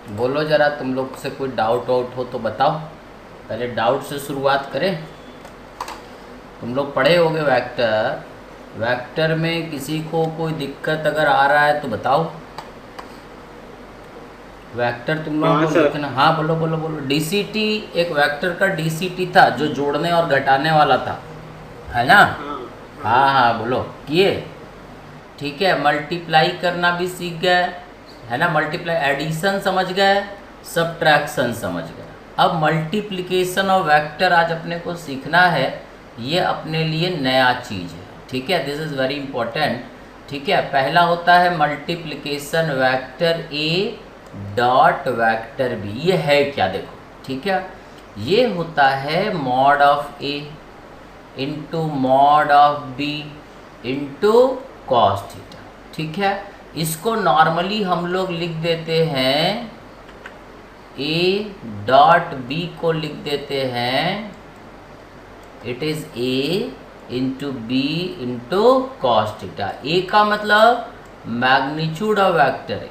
बोलो जरा, तुम लोग से कोई डाउट वाउट हो तो बताओ। पहले डाउट से शुरुआत करें। तुम लोग पढ़े होगे वेक्टर। वेक्टर में किसी को कोई दिक्कत अगर आ रहा है तो बताओ। वेक्टर तुम लोगों हाँ को सर। लिखना। हाँ बोलो बोलो बोलो। डीसीटी, एक वेक्टर का डीसीटी था जो जोड़ने और घटाने वाला था, है ना? हाँ हाँ। हाँ हाँ बोलो। किए? ठीक है। मल्टीप्लाई करना भी सीख गए, है ना? मल्टीप्लाई, एडिशन समझ गए, सब्ट्रैक्शन समझ गए। अब मल्टीप्लिकेशन और वेक्टर आज अपने को सीखना है। ये अपने लिए नया चीज़ है, ठीक है? This is very important. ठीक है। पहला होता है मल्टीप्लिकेशन वेक्टर ए डॉट वेक्टर बी। ये है क्या, देखो। ठीक है। ये होता है mod of a into mod of b into cos theta. ठीक है। इसको नॉर्मली हम लोग लिख देते हैं, ए डॉट बी को लिख देते हैं, it is A into B into cos theta. A का मतलब मैग्नीट्यूड ऑफ वेक्टर है,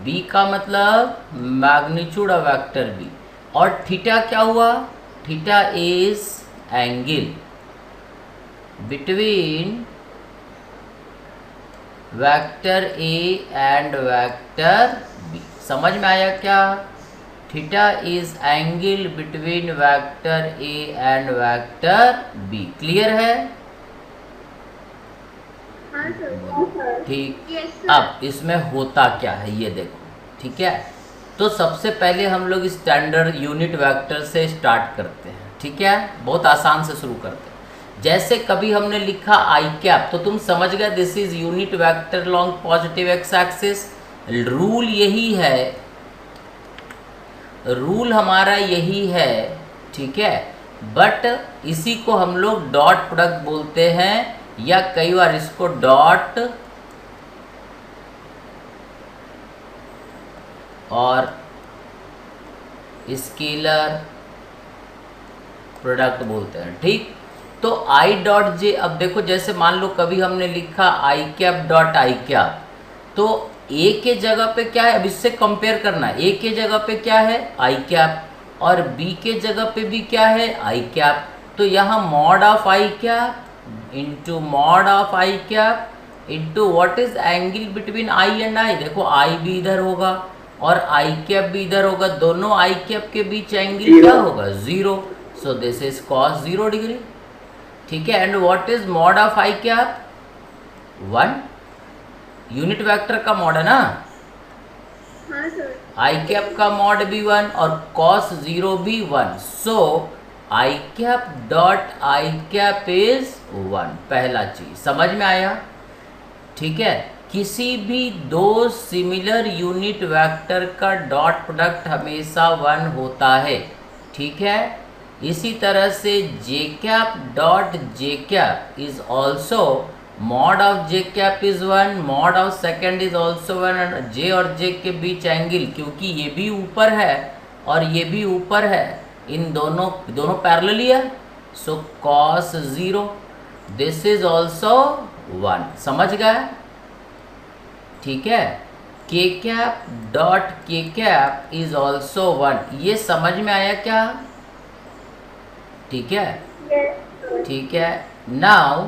बी का मतलब मैग्नीट्यूड ऑफ वेक्टर बी। और थीटा क्या हुआ? Theta is angle between vector A and vector B. समझ में आया क्या? Theta is angle between vector A and vector B. Clear है? हाँ सर। ठीक। Yes sir. अब इसमें होता क्या है ये देखो। ठीक है। तो सबसे पहले हम लोग स्टैंडर्ड यूनिट वेक्टर से स्टार्ट करते हैं। ठीक है। बहुत आसान से शुरू करते हैं। जैसे कभी हमने लिखा आई कैप, तो तुम समझ गए this is unit vector long positive x axis. Rule यही है, रूल हमारा यही है। ठीक है। बट इसी को हम लोग डॉट प्रोडक्ट बोलते हैं, या कई बार इसको डॉट और स्केलर प्रोडक्ट बोलते हैं। ठीक। तो आई डॉट जे, अब देखो जैसे मान लो कभी हमने लिखा आई कैप डॉट आई कैप, तो ए के जगह पे क्या है, अब इससे कंपेयर करना है। ए के जगह पे क्या है? आई कैप। और बी के जगह पे भी क्या है? आई कैप। तो यहाँ mod of I cap into mod of I cap into what is angle between I and I. देखो आई भी इधर होगा और आई कैप भी इधर होगा, दोनों आई कैप के बीच एंगल क्या होगा? Zero. So this is cos 0 degree. ठीक है। And what is mod of I cap? 1। Unit vector का मॉड है ना। हाँ सर। आई कैप का मॉड भी 1 और कॉस 0 भी 1। So I cap dot I cap is 1। पहला चीज समझ में आया? ठीक है। किसी भी दो सिमिलर यूनिट वेक्टर का डॉट प्रोडक्ट हमेशा 1 होता है। ठीक है। इसी तरह से J cap dot J cap is also mod of J cap is 1, mod of second is also 1। And J और जे के बीच एंगल, क्योंकि ये भी ऊपर है और ये भी ऊपर है, इन दोनों पैरेलल है। So cos 0 this is also 1। समझ गए? ठीक है। के कैप डॉट के कैप इज ऑल्सो 1। ये समझ में आया क्या? ठीक है। ठीक है। Now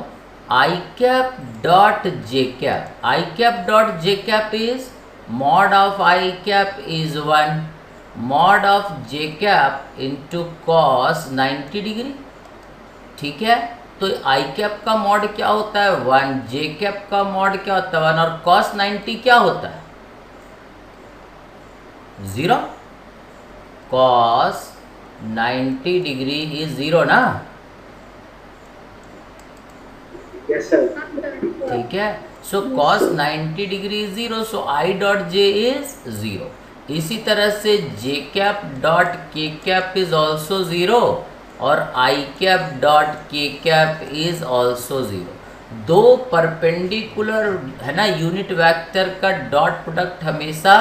I cap dot J cap, I cap dot J cap is mod of I cap is 1, mod of J cap into cos 90 degree. ठीक है। तो आई कैप का मॉड क्या होता है? 1। जे कैप का मॉड क्या होता है? 1। और कॉस 90 क्या होता है? 0। कॉस 90 डिग्री इज 0 ना। Yes sir. ठीक है। So cos 90 degree is 0। So I dot J is 0। इसी तरह से जे कैप डॉट के कैप इज ऑल्सो 0 और आई कैप डॉट के कैप इज ऑल्सो 0। दो परपेंडिकुलर है ना यूनिट वेक्टर का डॉट प्रोडक्ट हमेशा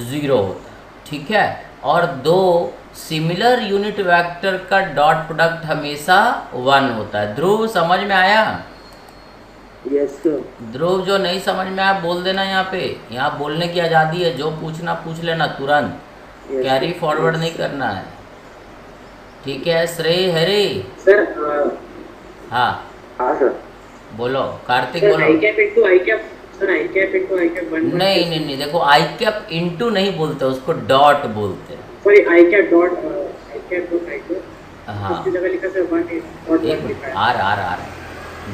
0 होता है। ठीक है। और दो सिमिलर यूनिट वेक्टर का डॉट प्रोडक्ट हमेशा 1 होता है। ध्रुव समझ में आया? Yes sir. ध्रुव जो नहीं समझ में आया बोल देना। यहाँ पे, यहाँ बोलने की आज़ादी है, जो पूछना पूछ लेना तुरंत। Yes, carry sir. Forward Yes, नहीं sir. करना है। ठीक है श्रेय हरे। सर हाँ हाँ सर बोलो कार्तिक सर बोलो। I cap into I cap sir I cap into I cap नहीं देखो आई कैप इंटू नहीं बोलते, उसको डॉट बोलते हैं। Sorry I cap dot I cap हाँ उसकी जगह लिखा सर 1 डॉट एक 1 मिनट, लिखा है। आ रहा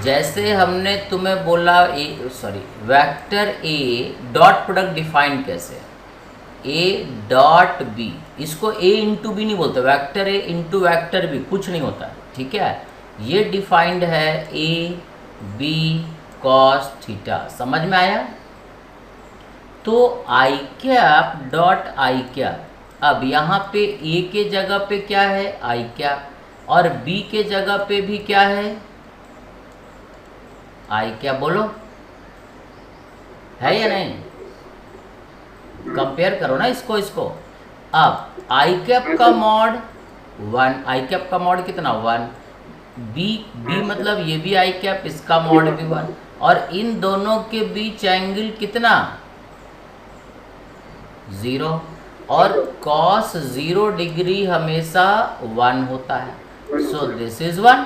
जैसे हमने तुम्हें बोला vector A dot product define कैसे, ए डॉट बी, इसको ए इंटू बी नहीं बोलते, vector a into vector b कुछ नहीं होता। ठीक है, ये डिफाइंड है ए बी कॉस थीटा। समझ में आया? तो आई कैप डॉट आई कैप, अब यहाँ पे ए के जगह पे क्या है आई कैप और बी के जगह पे भी क्या है आई कैप। बोलो है या नहीं? कंपेयर करो ना इसको। अब आई कैप का मॉड 1, आई कैप का मॉड कितना 1, बी मतलब ये भी आई कैप, इसका मॉड भी 1, और इन दोनों के बीच एंगल कितना 0, और cos 0 डिग्री हमेशा 1 होता है। So this is 1।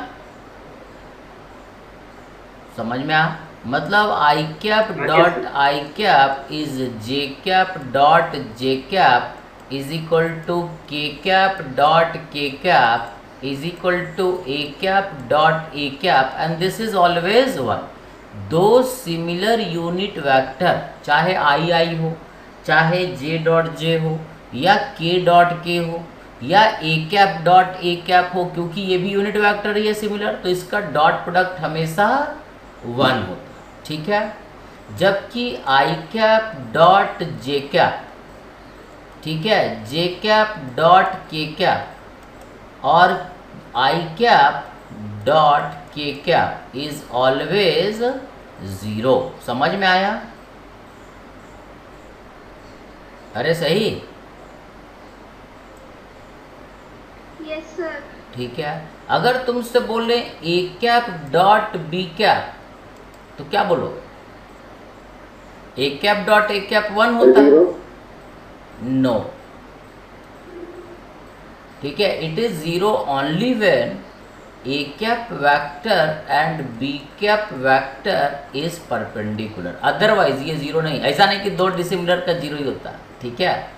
समझ में आ? मतलब I cap dot I cap is J cap dot J cap is equal to K cap dot के cap is equal to A cap dot A cap, and this is always 1। दो similar unit vector, चाहे आई हो, चाहे जे dot जे हो, या के dot के हो, या ए कैप डॉट ए कैप हो, क्योंकि ये भी यूनिट वेक्टर ही है सिमिलर, तो इसका डॉट प्रोडक्ट हमेशा 1 होता है। ठीक है, जबकि i cap dot J cap, ठीक है, जे कैप डॉट के कैप और आई कैप डॉट के कैप इज ऑलवेज 0। समझ में आया? अरे सही। Yes sir. ठीक है, अगर तुमसे बोले a cap dot B cap तो क्या बोलो? A cap dot A cap 1 होता है? नो। ठीक है, it is 0 only when a cap vector and b cap vector is perpendicular, otherwise ये 0 नहीं। ऐसा नहीं कि दो डिसिमिलर का 0 ही होता है। ठीक है,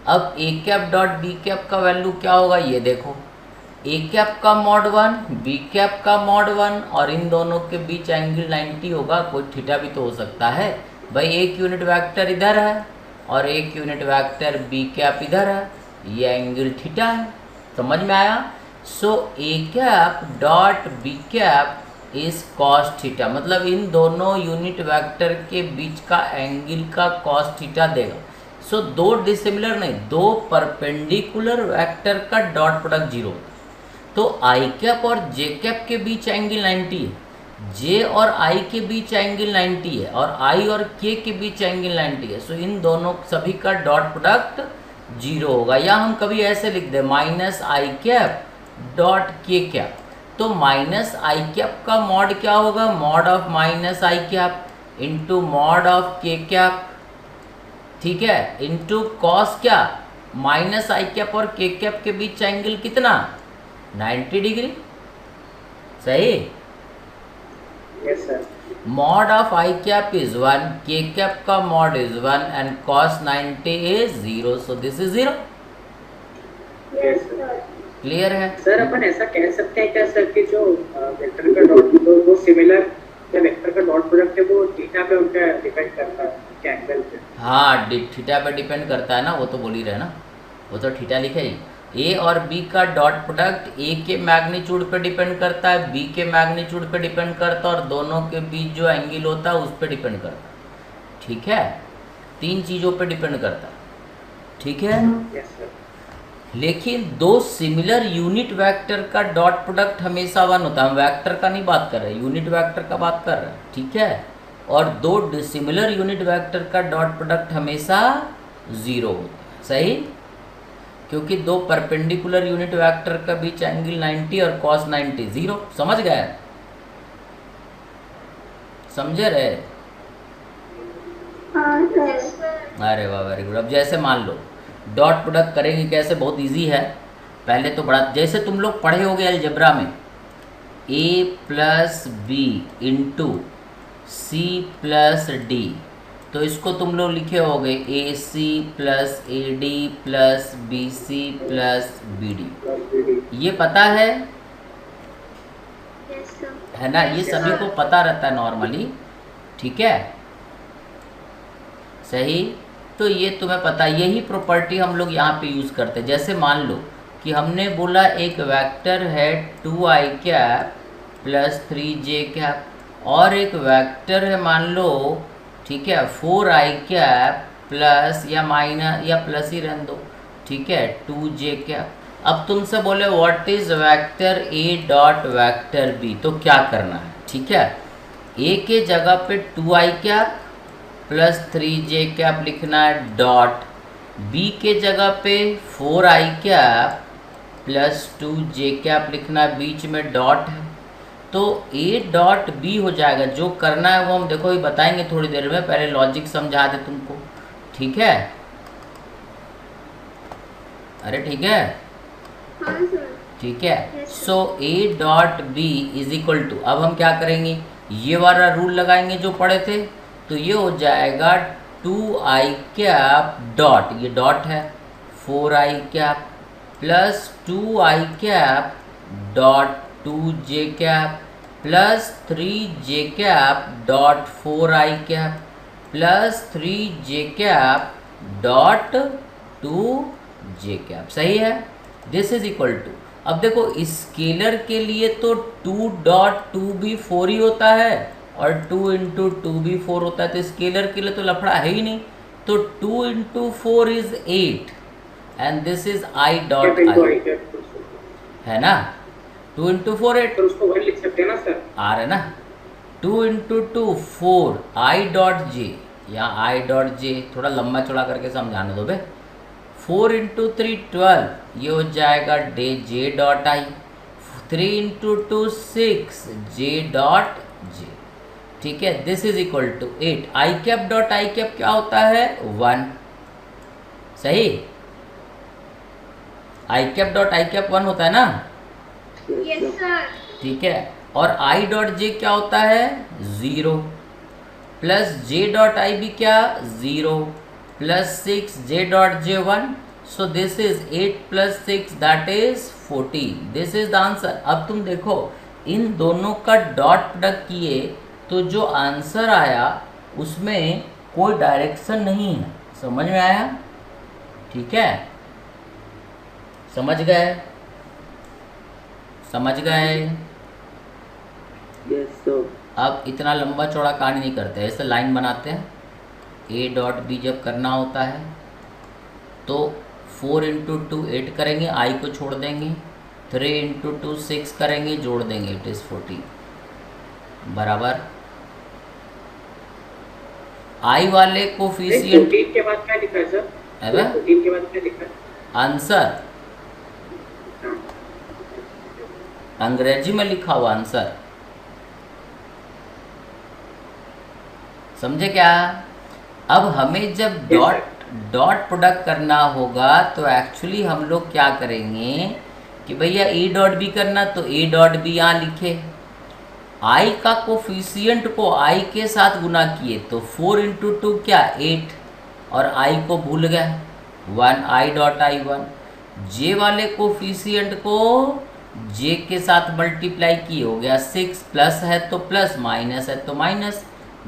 अब ए कैप डॉट बी कैप का वैल्यू क्या होगा ये देखो, ए कैप का मॉड 1 बी कैप का मॉड 1, और इन दोनों के बीच एंगल 90 होगा। कोई थीटा भी तो हो सकता है भाई, एक यूनिट वेक्टर इधर है और एक यूनिट वेक्टर बी कैप इधर है, ये एंगल थीटा है। समझ में आया? So A cap dot B cap is cos theta, मतलब इन दोनों यूनिट वेक्टर के बीच का एंगल का कॉस थीटा देगा। सो दो डिसिमिलर नहीं, दो परपेंडिकुलर वेक्टर का डॉट प्रोडक्ट 0 होता है। तो आई कैप और जे कैप के बीच एंगल 90 है, जे और आई के बीच एंगल 90 है, और आई और के के बीच एंगल 90 है। सो इन दोनों सभी का डॉट प्रोडक्ट 0 होगा। या हम कभी ऐसे लिख दे माइनस आई कैप डॉट के कैप, तो माइनस आई कैप का मॉड क्या होगा, mod of minus I cap into mod of के कैप। ठीक है, इंटू कॉस क्या, माइनस आई कैप और के कैप के बीच एंगल कितना 90 डिग्री। सही? Yes sir. Mod of I cap is 1, के कैप का mod is 1, and cos 90 is 0, so this is 0। Yes sir. Clear है? सर अपन ऐसा कह सकते हैं क्या सर कि जो वेक्टर का डॉट वो सिमिलर जो वेक्टर का डॉट प्रोडक्ट है वो थीटा पे उनका डिपेंड करता है क्या एंगल पे? हाँ, थीटा पे डिपेंड करता है ना, वो तो बोल ही रहे ना, वो तो थीटा लिखे ही। ए और बी का डॉट प्रोडक्ट ए के मैग्नीट्यूड पे डिपेंड करता है, बी के मैग्नीट्यूड पे डिपेंड करता है, और दोनों के बीच जो एंगल होता है उस पे डिपेंड करता है। ठीक है, 3 चीज़ों पे डिपेंड करता है। ठीक है, यस सर। लेकिन दो सिमिलर यूनिट वेक्टर का डॉट प्रोडक्ट हमेशा 1 होता है। हम वेक्टर का नहीं बात कर रहे, यूनिट वेक्टर का बात कर रहे हैं। ठीक है, और दो डिसिमिलर यूनिट वेक्टर का डॉट प्रोडक्ट हमेशा 0 होता है। सही? क्योंकि दो परपेंडिकुलर यूनिट वेक्टर का बीच एंगल 90 और cos 90 0। समझ गए? समझे रहे? हाँ सर। अरे वाह, वेरी गुड। अब जैसे मान लो डॉट प्रोडक्ट करेंगे कैसे, बहुत इजी है। पहले तो बड़ा, जैसे तुम लोग पढ़े होगे अलजेब्रा में a plus B into C plus D, तो इसको तुम लोग लिखे होगे A C plus A D plus B C plus B D. ये पता है Yes, sir. है ना, ये सभी को पता रहता है नॉर्मली, ठीक है, सही। तो ये तुम्हें पता, यही प्रॉपर्टी हम लोग यहाँ पे यूज़ करते हैं। जैसे मान लो कि हमने बोला एक वेक्टर है 2i cap plus 3j cap, और एक वेक्टर है मान लो, ठीक है, 4i कैप प्लस या माइनस या प्लस ही रहने दो, ठीक है, 2j कैप। अब तुमसे बोले what is vector A dot vector B, तो क्या करना है, ठीक है, ए के जगह पे 2i cap plus 3j cap लिखना है डॉट, बी के जगह पे 4i cap plus 2j cap लिखना है, बीच में डॉट है, तो ए डॉट बी हो जाएगा। जो करना है वो हम देखो ये बताएंगे थोड़ी देर में, पहले लॉजिक समझा दे तुमको, ठीक है, अरे ठीक है, हाँ सर। ठीक है। Yes, sir. So a dot B is equal to, अब हम क्या करेंगे, ये वाला रूल लगाएंगे जो पढ़े थे, तो ये हो जाएगा 2i कैप डॉट, ये डॉट है, 4i cap plus 2i cap dot 2j cap plus 3j cap dot 4i cap plus 3j cap dot 2j cap, सही है। दिस इज इक्वल टू, अब देखो स्केलर के लिए तो 2 डॉट 2 भी 4 ही होता है और 2 इंटू 2 भी 4 होता है, तो स्केलर के लिए तो लफड़ा है ही नहीं, तो 2 into 4 is 8 and this is I dot I, है ना, 2 इंटू 4 8, तो उसको 1 लिख सकते हैं ना सर, आ रहा है ना, 2 इंटू 2 4 आई डॉट जे, या आई डॉट जे थोड़ा लंबा चौड़ा करके समझाने दो बे, 4 इंटू 3 12, ये हो जाएगा डे j dot i, 3 into 2 6 j dot j, ठीक है, this is equal to 8, i cap dot I cap क्या होता है 1, सही, i cap dot I cap 1 होता है ना, Yes, sir. ठीक है, और आई डॉट जे क्या होता है 0, प्लस जे डॉट आई भी क्या 0, plus 6 j dot J 1, so this is 8 plus 6 that is 14, this is the answer. अब तुम देखो इन दोनों का डॉट प्रोडक्ट किए तो जो आंसर आया उसमें कोई डायरेक्शन नहीं है, समझ में आया, ठीक है, समझ गए, समझ गए। Yes sir. अब इतना लंबा चौड़ा कहानी नहीं करते, ऐसे लाइन बनाते हैं, ए डॉट बी जब करना होता है तो 4 इंटू 2 8 करेंगे, आई को छोड़ देंगे, 3 इंटू 2 6 करेंगे, जोड़ देंगे, इट इज़ 14 बराबर आई वाले कोफिशिएंट 14 के बाद क्या लिखा है सर? है 14 के बाद क्या लिखा है? आंसर, अंग्रेजी में लिखा हुआ आंसर, समझे क्या। अब हमें जब डॉट प्रोडक्ट करना होगा तो एक्चुअली हम लोग क्या करेंगे कि भैया ए डॉट बी करना, तो ए डॉट बी यहाँ लिखे, आई का कोफिशिएंट को आई के साथ गुना किए तो 4 इंटू 2 क्या 8, और आई को भूल गए 1, आई डॉट आई 1, जे वाले कोफिशिएंट को जे के साथ मल्टीप्लाई किए हो गया 6, प्लस है तो प्लस, माइनस है तो माइनस,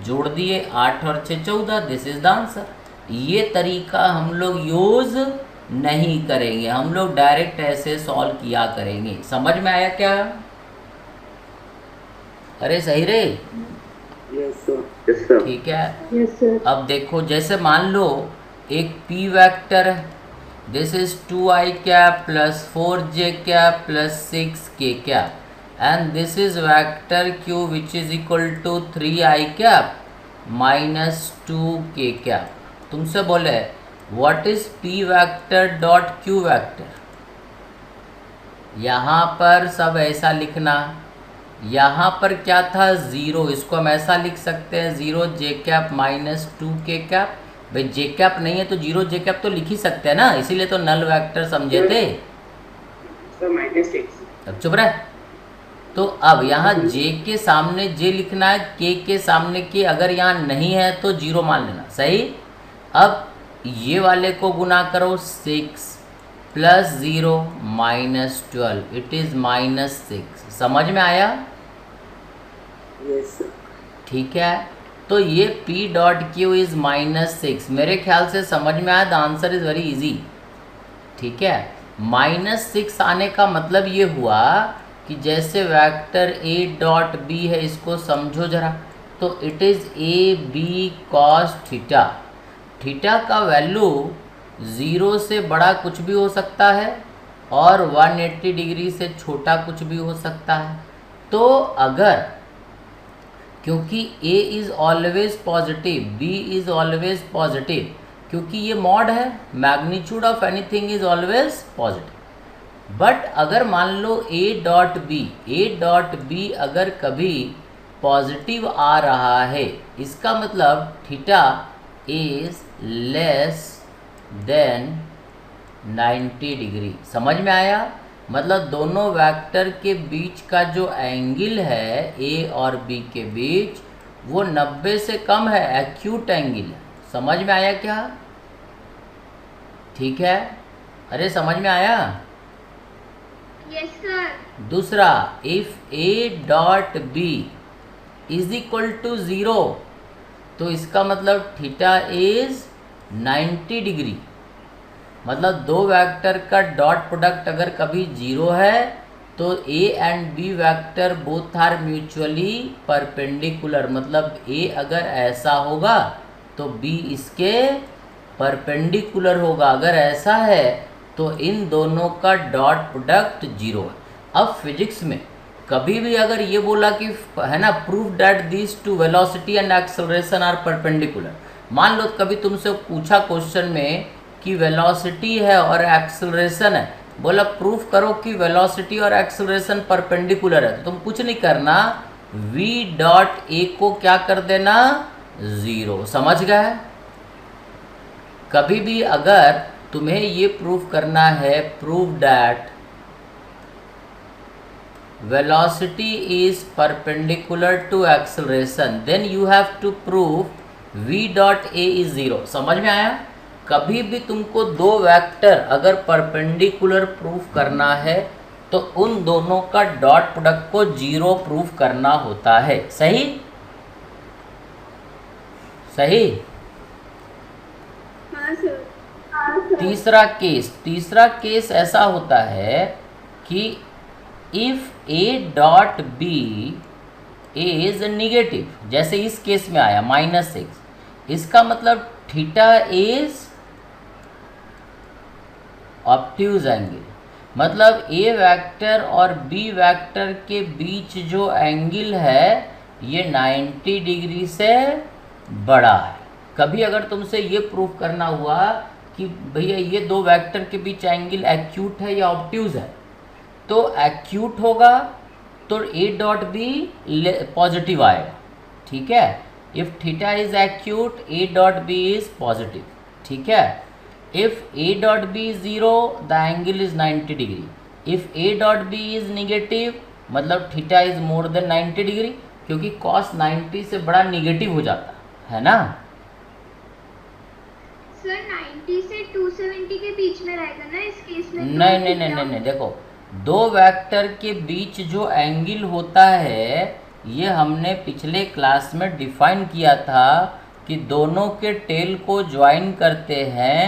जोड़ दिए 8 और 6 14, दिस इज द आंसर। ये तरीका हम लोग यूज नहीं करेंगे, हम लोग डायरेक्ट ऐसे सॉल्व किया करेंगे, समझ में आया क्या, अरे सही रे, यस सर। Yes sir. ठीक है। Yes, sir. अब देखो जैसे मान लो एक p वेक्टर है, this is 2i cap plus 4j cap plus 6k cap, and this is vector q which is equal to 3i cap minus 2k cap. तुमसे बोले what is p vector dot q vector, यहाँ पर सब ऐसा लिखना, यहाँ पर क्या था 0, इसको हम ऐसा लिख सकते हैं 0 j cap minus 2k cap, भाई जे कैप नहीं है तो जीरो जे कैप तो लिख ही सकते हैं ना, इसीलिए तो नल वेक्टर समझे थे। सर -6। अब चुप रहे। तो अब यहाँ जे के सामने जे लिखना है, के सामने के, अगर यहाँ नहीं है तो जीरो मान लेना, सही। अब ये वाले को गुना करो 6 प्लस 0 -12, इट इज़ -6। समझ में आया? Yes sir. ठीक है, तो ये P डॉट क्यू इज़ -6, मेरे ख्याल से समझ में आया। The answer is very easy. ठीक है, -6 आने का मतलब ये हुआ कि जैसे वेक्टर A डॉट B है, इसको समझो जरा, तो it is AB cos theta. Theta का वैल्यू 0 से बड़ा कुछ भी हो सकता है और 180 डिग्री से छोटा कुछ भी हो सकता है। तो अगर, क्योंकि A is always positive, B is always positive, क्योंकि ये मॉड है, magnitude of anything is always positive. But अगर मान लो A डॉट बी अगर कभी पॉजिटिव आ रहा है, इसका मतलब theta is less than 90 degree. समझ में आया? मतलब दोनों वेक्टर के बीच का जो एंगल है A और B के बीच, वो 90 से कम है, एक्यूट एंगल है। समझ में आया क्या? ठीक है, अरे समझ में आया? Yes sir. दूसरा, if A dot B is equal to 0, तो इसका मतलब थीटा इज 90 डिग्री। मतलब दो वेक्टर का डॉट प्रोडक्ट अगर कभी 0 है तो A and B vector both are mutually perpendicular. मतलब A अगर ऐसा होगा तो B इसके परपेंडिकुलर होगा। अगर ऐसा है तो इन दोनों का डॉट प्रोडक्ट 0 है। अब फिजिक्स में कभी भी अगर ये बोला कि है ना, prove that this two velocity and acceleration are perpendicular, मान लो कभी तुमसे पूछा क्वेश्चन में कि वेलोसिटी है और एक्सेलरेशन है, बोला प्रूफ करो कि वेलोसिटी और एक्सेलरेशन परपेंडिकुलर है, तो तुम कुछ नहीं करना, v डॉट ए को क्या कर देना, 0। समझ गए? कभी भी अगर तुम्हें ये प्रूफ करना है, prove that velocity is perpendicular to acceleration, then you have to prove v dot a is 0। समझ में आया? कभी भी तुमको दो वेक्टर अगर परपेंडिकुलर प्रूफ करना है तो उन दोनों का डॉट प्रोडक्ट को 0 प्रूफ करना होता है। सही? सही? हाँ सर। तीसरा केस ऐसा होता है कि if A dot B is negative, जैसे इस केस में आया -6, इसका मतलब थीटा इज ऑब्ट्यूज एंगल। मतलब A वेक्टर और B वेक्टर के बीच जो एंगल है ये 90 डिग्री से बड़ा है। कभी अगर तुमसे ये प्रूफ करना हुआ कि भैया ये दो वेक्टर के बीच एंगल एक्यूट है या ऑब्ट्यूज है, तो एक्यूट होगा तो A डॉट बी पॉजिटिव आएगा। ठीक है, if theta is acute A dot B is positive. ठीक है, if A dot B is 0 the angle is 90 degree. If A dot B is negative मतलब theta is more than 90 degree, क्योंकि cos 90 से बड़ा negative हो जाता है ना। सर 90 से 270 के बीच में रहेगा ना इस केस में? नहीं, देखो दो वेक्टर के बीच जो एंगल होता है ये हमने पिछले क्लास में डिफाइन किया था कि दोनों के टेल को ज्वाइन करते हैं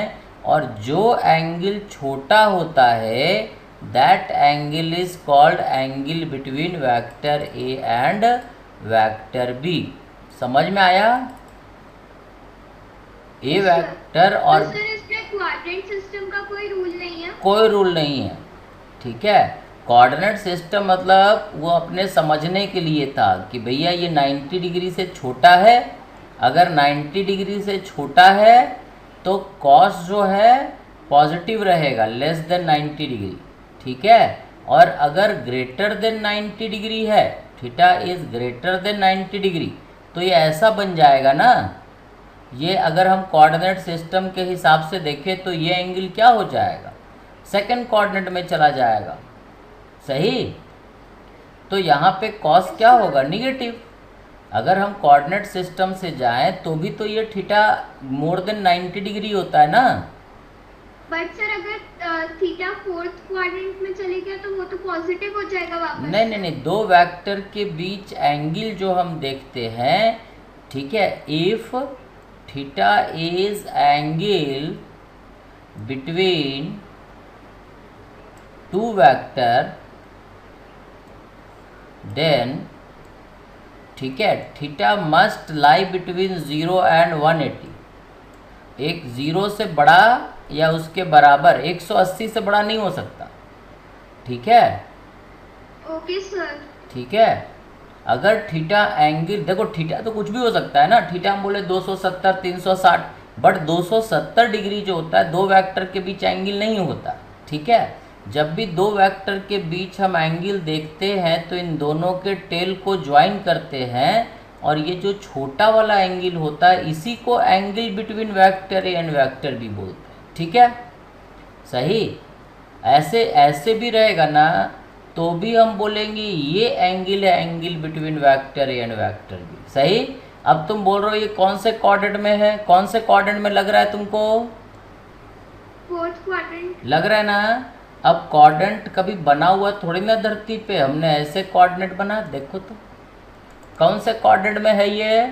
और जो एंगल छोटा होता है that angle is called angle between vector A and vector B। समझ में आया? A वेक्टर और तो सर इसमें क्वाड्रेंट सिस्टम का कोई रूल नहीं है? कोई रूल नहीं है। ठीक है, कोऑर्डिनेट सिस्टम मतलब वो अपने समझने के लिए था कि भैया ये 90 डिग्री से छोटा है। अगर 90 डिग्री से छोटा है तो कॉस जो है पॉजिटिव रहेगा, लेस देन 90 डिग्री। ठीक है, और अगर ग्रेटर देन 90 डिग्री है, theta is greater then 90 degree, तो ये ऐसा बन जाएगा ना ये अगर हम कोऑर्डिनेट सिस्टम के हिसाब से देखें तो ये एंगल क्या हो जाएगा, सेकंड कोऑर्डिनेट में चला जाएगा, सही। तो यहाँ पे कॉस क्या होगा, निगेटिव। अगर हम कोऑर्डिनेट सिस्टम से जाएं तो भी तो ये थीटा मोर देन 90 डिग्री होता है ना। बट सर अगर थीटा फोर्थ क्वाड्रेंट में चले गया तो वो तो पॉजिटिव हो जाएगा वापस। नहीं नहीं नहीं, दो वेक्टर के बीच एंगल जो हम देखते हैं, ठीक है, if theta is angle between two vector then, ठीक है, theta must lie between 0 and 180। एक 0 से बड़ा या उसके बराबर, 180 से बड़ा नहीं हो सकता, ठीक है। Okay sir. ठीक है, अगर थीटा एंगल, देखो थीटा तो कुछ भी हो सकता है ना, थीटा हम बोले 270 360, बट 270 डिग्री जो होता है दो वेक्टर के बीच एंगल नहीं होता, ठीक है। जब भी दो वेक्टर के बीच हम एंगल देखते हैं तो इन दोनों के टेल को ज्वाइन करते हैं, और ये जो छोटा वाला एंगल होता है इसी को angle between vector A and vector B बोलते हैं, ठीक है, सही। ऐसे ऐसे भी रहेगा ना तो भी हम बोलेंगे ये एंगल है angle between vector A and vector B, सही। अब तुम बोल रहे हो ये कौन से क्वाड्रेंट में है, कौन से क्वाड्रेंट में लग रहा है तुमको, फोर्थ क्वाड्रेंट लग रहा है ना। अब क्वाड्रेंट कभी बना हुआ थोड़ी ना धरती पे, हमने ऐसे क्वाड्रेंट बना, देखो तो कौन से क्वाड्रेंट में है ये,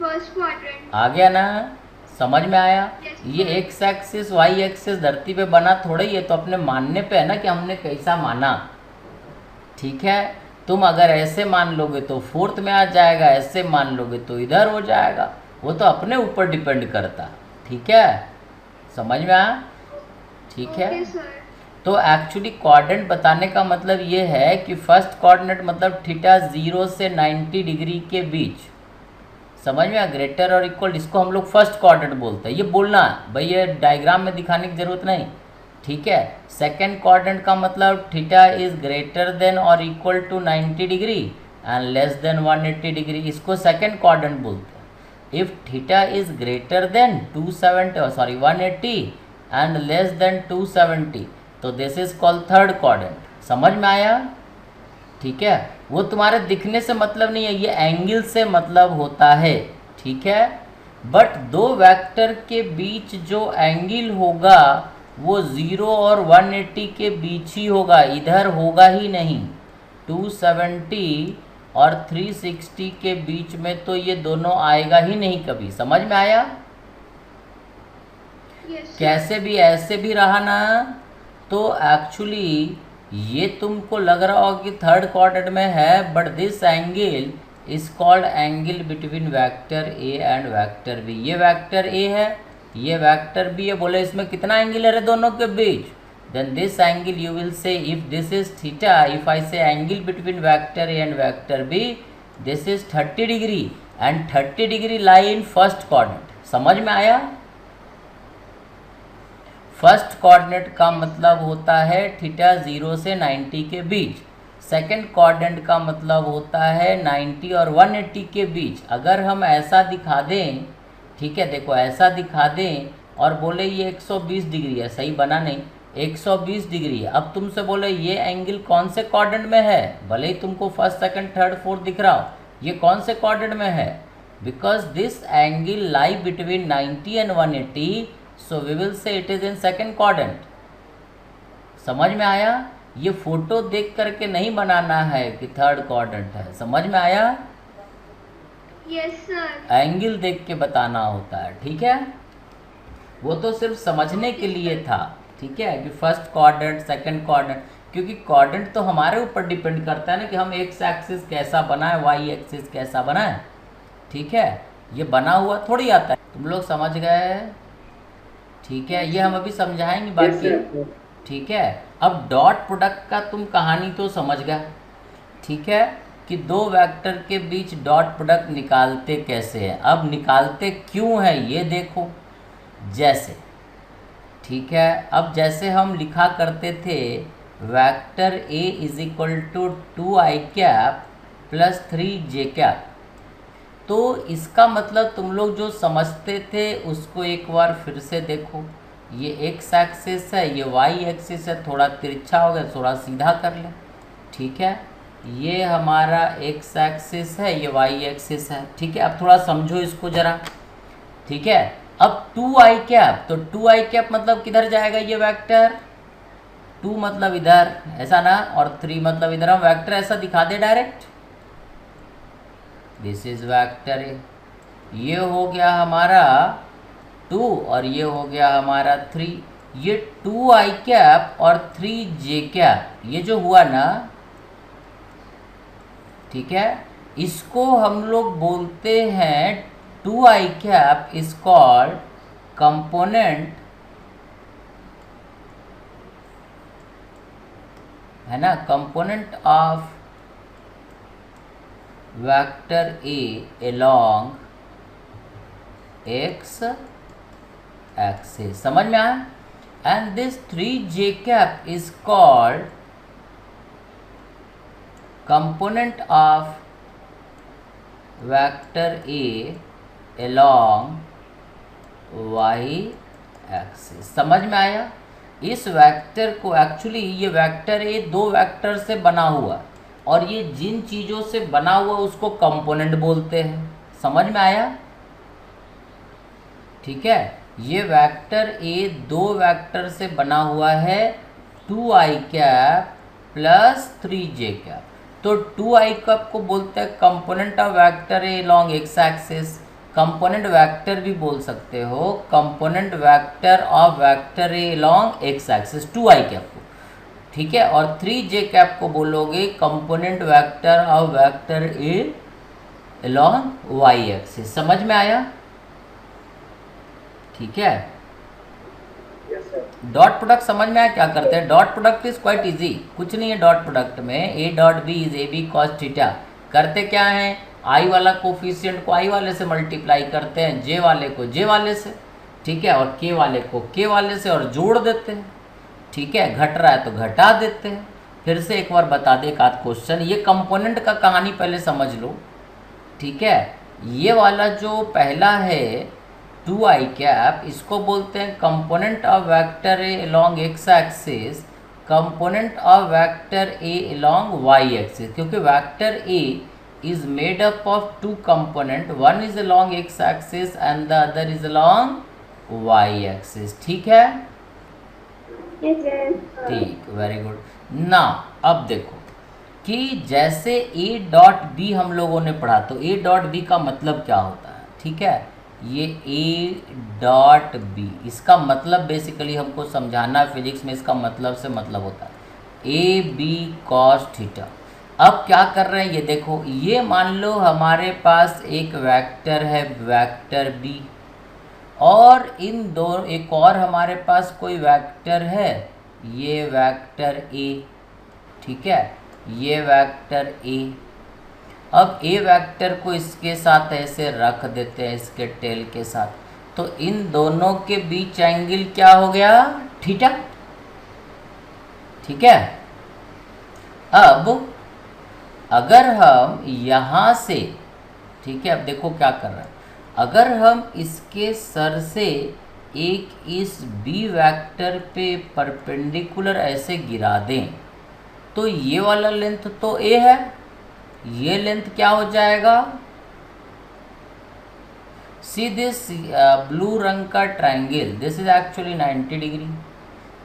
फर्स्ट क्वाड्रेंट। आ गया ना, समझ में आया। Yes, ये sir. X axis Y axis धरती पे बना थोड़ा ही है, तो अपने मानने पे है ना कि हमने कैसा माना, ठीक है। तुम अगर ऐसे मान लोगे तो फोर्थ में आ जाएगा, ऐसे मान लोगे तो इधर हो जाएगा, वो तो अपने ऊपर डिपेंड करता, ठीक है, समझ में आया, ठीक है। Okay sir. तो एक्चुअली क्वाड्रेंट बताने का मतलब ये है कि फर्स्ट क्वाड्रेंट मतलब थीटा 0 से 90 डिग्री के बीच, समझ में आया, ग्रेटर और इक्वल, इसको हम लोग फर्स्ट क्वाड्रेंट बोलते हैं। ये बोलना भाई, ये डायग्राम में दिखाने की जरूरत नहीं, ठीक है। सेकंड क्वाड्रेंट का मतलब थीटा इज ग्रेटर देन और equal to 90 degree and less than 180 degree, इसको सेकंड क्वाड्रेंट बोलते हैं। If theta is greater than 180 and less than 270 तो this is called third quadrant, समझ में आया, ठीक है। वो तुम्हारे दिखने से मतलब नहीं है, ये एंगल से मतलब होता है, ठीक है। बट दो वेक्टर के बीच जो एंगल होगा वो 0 और 180 के बीच ही होगा, इधर होगा ही नहीं। 270 और 360 के बीच में तो ये दोनों आएगा ही नहीं कभी, समझ में आया। यस कैसे भी ऐसे भी रहा ना, तो एक्चुअली ये तुमको लग रहा हो कि थर्ड क्वाड्रेंट में है, but this angle is called angle between vector A and vector B. ये वेक्टर ए है, ये वेक्टर बी है, बोले इसमें कितना एंगल है रे दोनों के बीच, then this angle you will say, if this is theta, if I say angle between vector A and vector B, this is 30 degree and 30 degree lie in first quadrant, समझ में आया। First coordinate का मतलब होता है theta 0 से 90 के बीच, second coordinate का मतलब होता है 90 और 180 के बीच। अगर हम ऐसा दिखा दें, ठीक है, देखो ऐसा दिखा दें और बोले ये 120 डिग्री है, सही बना नहीं, 120 डिग्री है। अब तुमसे बोले ये एंगल कौन से क्वाड्रेंट में है, भले ही तुमको फर्स्ट सेकंड थर्ड फोर्थ दिख रहा हो, ये कौन से क्वाड्रेंट में है, because this angle lie between 90 and 180, so we will say it is in second quadrant, समझ में आया। ये फोटो देख करके नहीं बनाना है कि थर्ड क्वाड्रेंट है, समझ में आया। Yes sir. एंगल देख के बताना होता है, ठीक है। वो तो सिर्फ समझने के लिए था, ठीक है, कि फर्स्ट क्वाड्रेंट सेकंड क्वाड्रेंट, क्योंकि क्वाड्रेंट तो हमारे ऊपर डिपेंड करता है ना कि हम एक्स एक्सिस कैसा बनाए, वाई एक्सिस कैसा बनाए, ठीक है। ये बना हुआ थोड़ी आता है, तुम लोग समझ गए, ठीक है। ये हम अभी समझाएंगे बाकी, ठीक है। अब डॉट प्रोडक्ट का तुम कहानी तो समझ गए, ठीक है, कि दो वेक्टर के बीच डॉट प्रोडक्ट निकालते कैसे हैं। अब निकालते क्यों है ये देखो, जैसे, ठीक है, अब जैसे हम लिखा करते थे vector A is equal to 2i cap plus 3j cap, तो इसका मतलब तुम लोग जो समझते थे उसको एक बार फिर से देखो। ये एक्स एक्सिस है, ये वाई एक्सिस है, थोड़ा तिरछा हो गया, थोड़ा सीधा कर ले। ठीक है, ये हमारा एक्स एक्सिस है, ये वाई एक्सिस है। ठीक है, अब थोड़ा समझो इसको ज़रा। ठीक है, अब 2i कैप, तो 2i कैप मतलब किधर जाएगा ये वेक्टर? 2 मतलब इधर, ऐसा ना, और 3 मतलब इधर। हम वेक्टर ऐसा दिखा दे direct, this is vector A. ये हो गया हमारा 2 और ये हो गया हमारा 3। ये 2i कैप और 3j कैप, ये जो हुआ ना, ठीक है, इसको हम लोग बोलते हैं 2i cap is called component, है ना, component of vector A along X axis. समझ में आया? And this 3j cap is called component of vector A along Y axis. समझ में आया? इस वेक्टर को, एक्चुअली ये वेक्टर ए 2 वेक्टर से बना हुआ, और ये जिन चीज़ों से बना हुआ उसको कंपोनेंट बोलते हैं। समझ में आया? ठीक है, ये वेक्टर ए 2 वेक्टर से बना हुआ है, 2i cap plus 3j cap. तो 2i कैप को बोलते हैं component of vector A long X axis. Component vector भी बोल सकते हो, component vector of vector A long X axis 2i cap को। ठीक है, और 3j कैप को बोलोगे component vector of vector A long Y axis. समझ में आया? ठीक है, डॉट प्रोडक्ट समझ में आया क्या करते हैं? Dot product is quite easy, कुछ नहीं है डॉट प्रोडक्ट में। A dot B is A B cos theta. करते क्या है, आई वाला कोफिशिएंट को आई वाले से मल्टीप्लाई करते हैं, जे वाले को जे वाले से, ठीक है, और के वाले को के वाले से, और जोड़ देते हैं। ठीक है, घट रहा है तो घटा देते हैं। फिर से एक बार बता दे एक आध क्वेश्चन, ये कंपोनेंट का कहानी पहले समझ लो। ठीक है, ये वाला जो पहला है 2i कैप, इसको बोलते हैं component of vector A along X axis, component of vector A along Y axis, क्योंकि vector A is made up of 2 component, one is along x axis and the other is along y axis। ठीक है? ठीक, very good. ना अब देखो कि जैसे a dot b हम लोगों ने पढ़ा, तो a डॉट b का मतलब क्या होता है? ठीक है, ये a डॉट b, इसका मतलब बेसिकली हमको समझाना फिजिक्स में, इसका मतलब से मतलब होता है ए बी कॉस थीटा। अब क्या कर रहे हैं ये देखो, ये मान लो हमारे पास एक वेक्टर है वेक्टर बी, और इन दो एक और हमारे पास कोई वेक्टर है, ये वेक्टर ए। ठीक है, ये वेक्टर ए। अब ए वेक्टर को इसके साथ ऐसे रख देते हैं, इसके टेल के साथ, तो इन दोनों के बीच एंगल क्या हो गया? थीटा। ठीक है, अब अगर हम यहाँ से, ठीक है, अब देखो क्या कर रहा है, अगर हम इसके सर से एक इस बी वेक्टर पे परपेंडिकुलर ऐसे गिरा दें, तो ये वाला लेंथ तो ए है, ये लेंथ क्या हो जाएगा? सी दिस ब्लू रंग का triangle, this is actually 90 degree,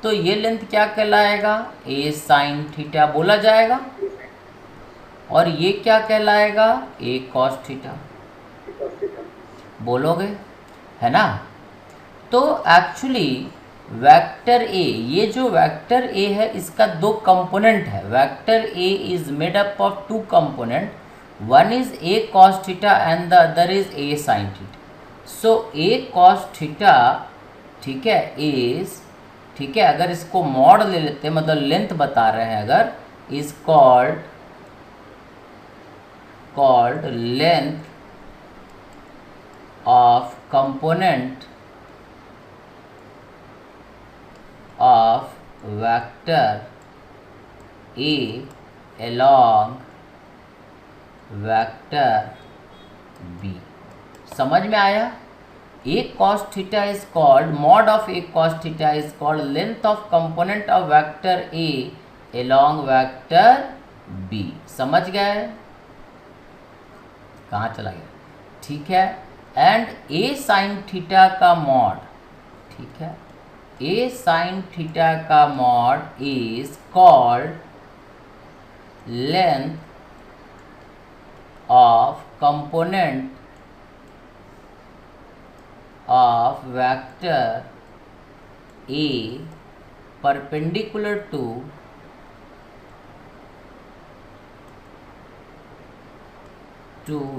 तो ये लेंथ क्या कहलाएगा? ए साइन थीटा बोला जाएगा। और ये क्या कहलाएगा? ए कॉस थीटा बोलोगे, है ना? तो एक्चुअली वेक्टर ए, ये जो वेक्टर ए है इसका 2 कंपोनेंट है। Vector A is made up of 2 component, one is a cos theta and the other is a sine theta. So A cos theta, ठीक है, इज, ठीक है, अगर इसको मॉड ले लेते हैं, मतलब लेंथ बता रहे हैं, अगर is called length of component of vector A along vector B. समझ में आया? a cos theta is called mod of a cos theta is called length of component of vector a along vector b। समझ गए? कहाँ चला गया? ठीक है। एंड a sin थीटा का मॉड, ठीक है, a sin थीटा का mod is called length of component of vector A perpendicular to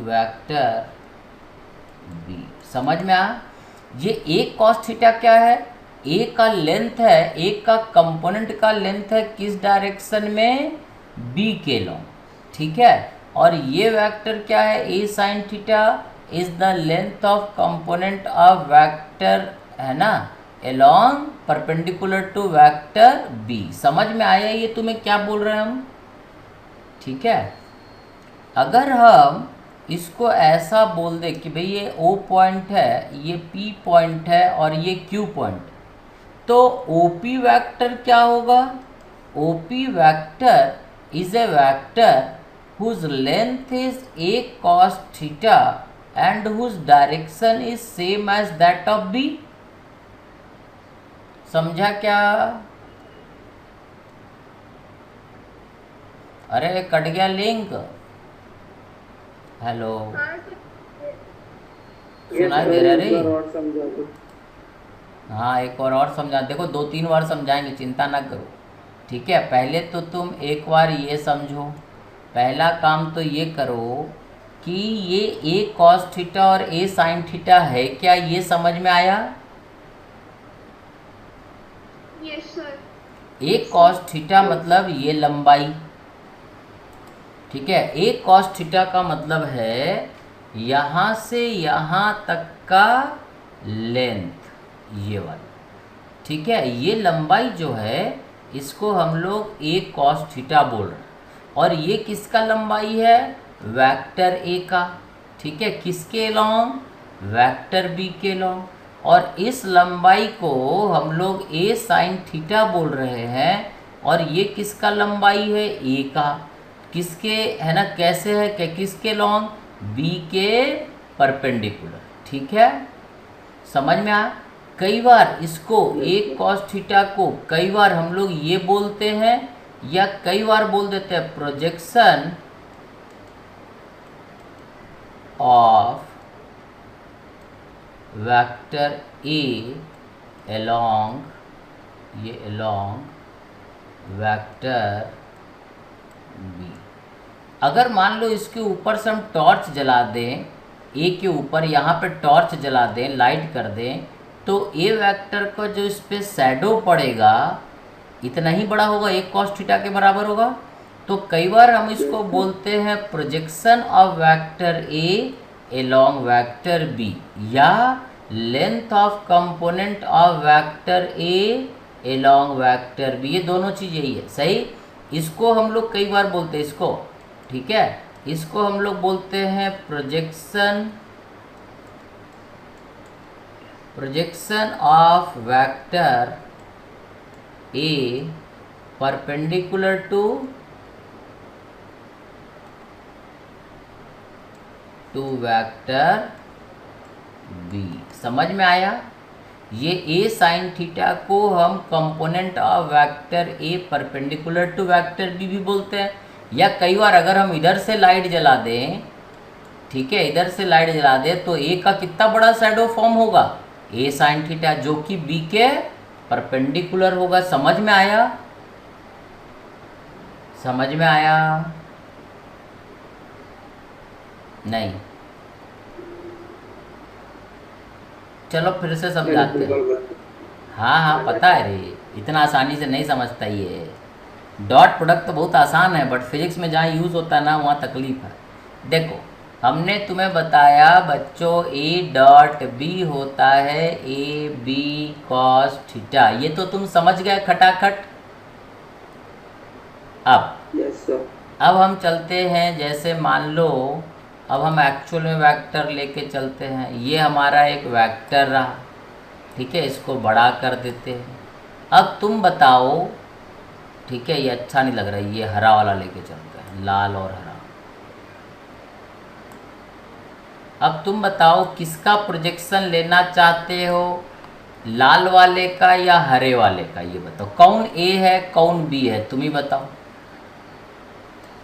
vector B। समझ में आ? ये एक cos थीटा क्या है? A का लेंथ है, A का कंपोनेंट का लेंथ है किस डायरेक्शन में? B के लॉन्ग, ठीक है। और ये वेक्टर क्या है? A sin theta is the length of component of vector, है ना, along perpendicular to vector B. समझ में आया ये तुम्हें क्या बोल रहे हैं हम? ठीक है। अगर हम इसको ऐसा बोल दे कि भाई ये ओ पॉइंट है, ये पी पॉइंट है और ये क्यू पॉइंट, तो ओपी वेक्टर क्या होगा? OP vector is a vector whose length is a cos theta and whose direction is same as that of B। समझा क्या? अरे कट गया लिंक। हेलो, सुनाई दे रहा रे? हाँ, एक और समझा। देखो 2-3 बार समझाएंगे, चिंता ना करो, ठीक है। पहले तो तुम एक बार ये समझो, पहला काम तो ये करो कि ये a cos थीटा और a sin थीटा है क्या, ये समझ में आया? Yes sir. a cos theta मतलब ये लंबाई, ठीक है। a cos थीटा का मतलब है यहाँ से यहाँ तक का लेंथ, ये वाला, ठीक है। ये लंबाई जो है इसको हम लोग a cos थीटा बोल रहे हैं। और ये किसका लंबाई है? वेक्टर ए का, ठीक है। किसके लॉन्ग? वेक्टर बी के लॉन्ग। और इस लंबाई को हम लोग ए साइन थीटा बोल रहे हैं। और ये किसका लंबाई है? ए का। किसके, है ना, कैसे है कि किसके लॉन्ग? बी के परपेंडिकुलर, ठीक है। समझ में आ? कई बार इसको ए कॉस थीटा को कई बार हम लोग ये बोलते हैं या कई बार बोल देते हैं projection of vector A along, ये along vector B। अगर मान लो इसके ऊपर से हम टॉर्च जला दें, A के ऊपर यहाँ पे टॉर्च जला दें, लाइट कर दें, तो A वेक्टर का जो इस पर शैडो पड़ेगा इतना ही बड़ा होगा, एक cos थीटा के बराबर होगा। तो कई बार हम इसको बोलते हैं projection of vector A along vector B, या length of component of vector A along vector B. ये दोनों चीज़ यही है, सही। इसको हम लोग कई बार बोलते हैं इसको, ठीक है। इसको हम लोग बोलते हैं projection of vector A perpendicular to vector B. समझ में आया? ये ए साइन थीटा को हम component of vector A perpendicular to vector B भी बोलते हैं। या कई बार अगर हम इधर से लाइट जला दें, ठीक है, इधर से लाइट जला दें, तो ए का कितना बड़ा शैडो फॉर्म होगा? ए साइन थीटा, जो कि बी के परपेंडिकुलर होगा। समझ में आया? समझ में आया? नहीं? चलो फिर से समझाते हैं। हाँ हाँ, पता है रे, इतना आसानी से नहीं समझता ये। डॉट प्रोडक्ट तो बहुत आसान है, बट फिजिक्स में जहाँ यूज़ होता है ना, वहाँ तकलीफ है। देखो, हमने तुम्हें बताया बच्चों, ए डॉट बी होता है ए बी कॉस थीटा। ये तो तुम समझ गए खटाखट। अब यस सर। अब हम चलते हैं, जैसे मान लो अब हम एक्चुअल में वेक्टर लेके चलते हैं। ये हमारा एक वेक्टर रहा, ठीक है, इसको बड़ा कर देते हैं। अब तुम बताओ, ठीक है, ये अच्छा नहीं लग रहा है, ये हरा वाला लेके चलते हैं, लाल और हरा। अब तुम बताओ किसका प्रोजेक्शन लेना चाहते हो, लाल वाले का या हरे वाले का, ये बताओ। कौन ए है कौन बी है, तुम ही बताओ।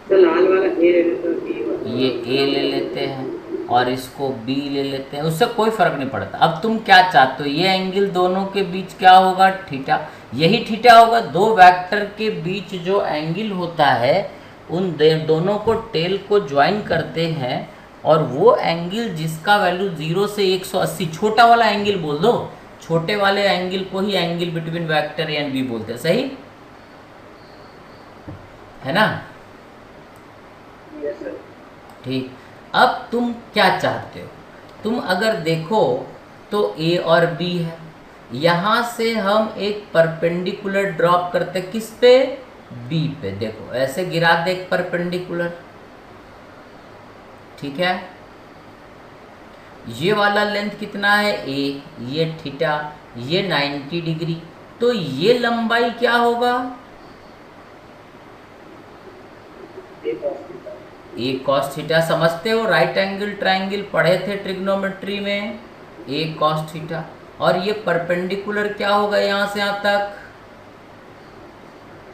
तो लाल वाला ए ले लेते हैं, बी वाला ये ए ले लेते हैं और इसको बी ले लेते हैं, उससे कोई फर्क नहीं पड़ता। अब तुम क्या चाहते हो, ये एंगल दोनों के बीच क्या होगा, थीटा, यही थीटा होगा। दो वेक्टर के बीच जो एंगल होता है उन दोनों को टेल को ज्वाइन करते हैं, और वो एंगल जिसका वैल्यू 0 से 180, छोटा वाला एंगल बोल दो, छोटे वाले एंगल को ही angle between vector A and B बोलते हैं, सही है ना। Yes sir. ठीक, अब तुम क्या चाहते हो, तुम अगर देखो तो ए और बी है, यहाँ से हम एक परपेंडिकुलर ड्रॉप करते, किस पे, बी पे। देखो ऐसे गिरा दे एक परपेंडिकुलर, ठीक है। ये वाला लेंथ कितना है ए, ये थीटा, ये 90 डिग्री, तो ये लंबाई क्या होगा, ए कॉस थीटा। समझते हो, राइट एंगल ट्रायंगल पढ़े थे ट्रिग्नोमेट्री में, ए कॉस थीटा। और ये परपेंडिकुलर क्या होगा यहाँ से यहाँ तक,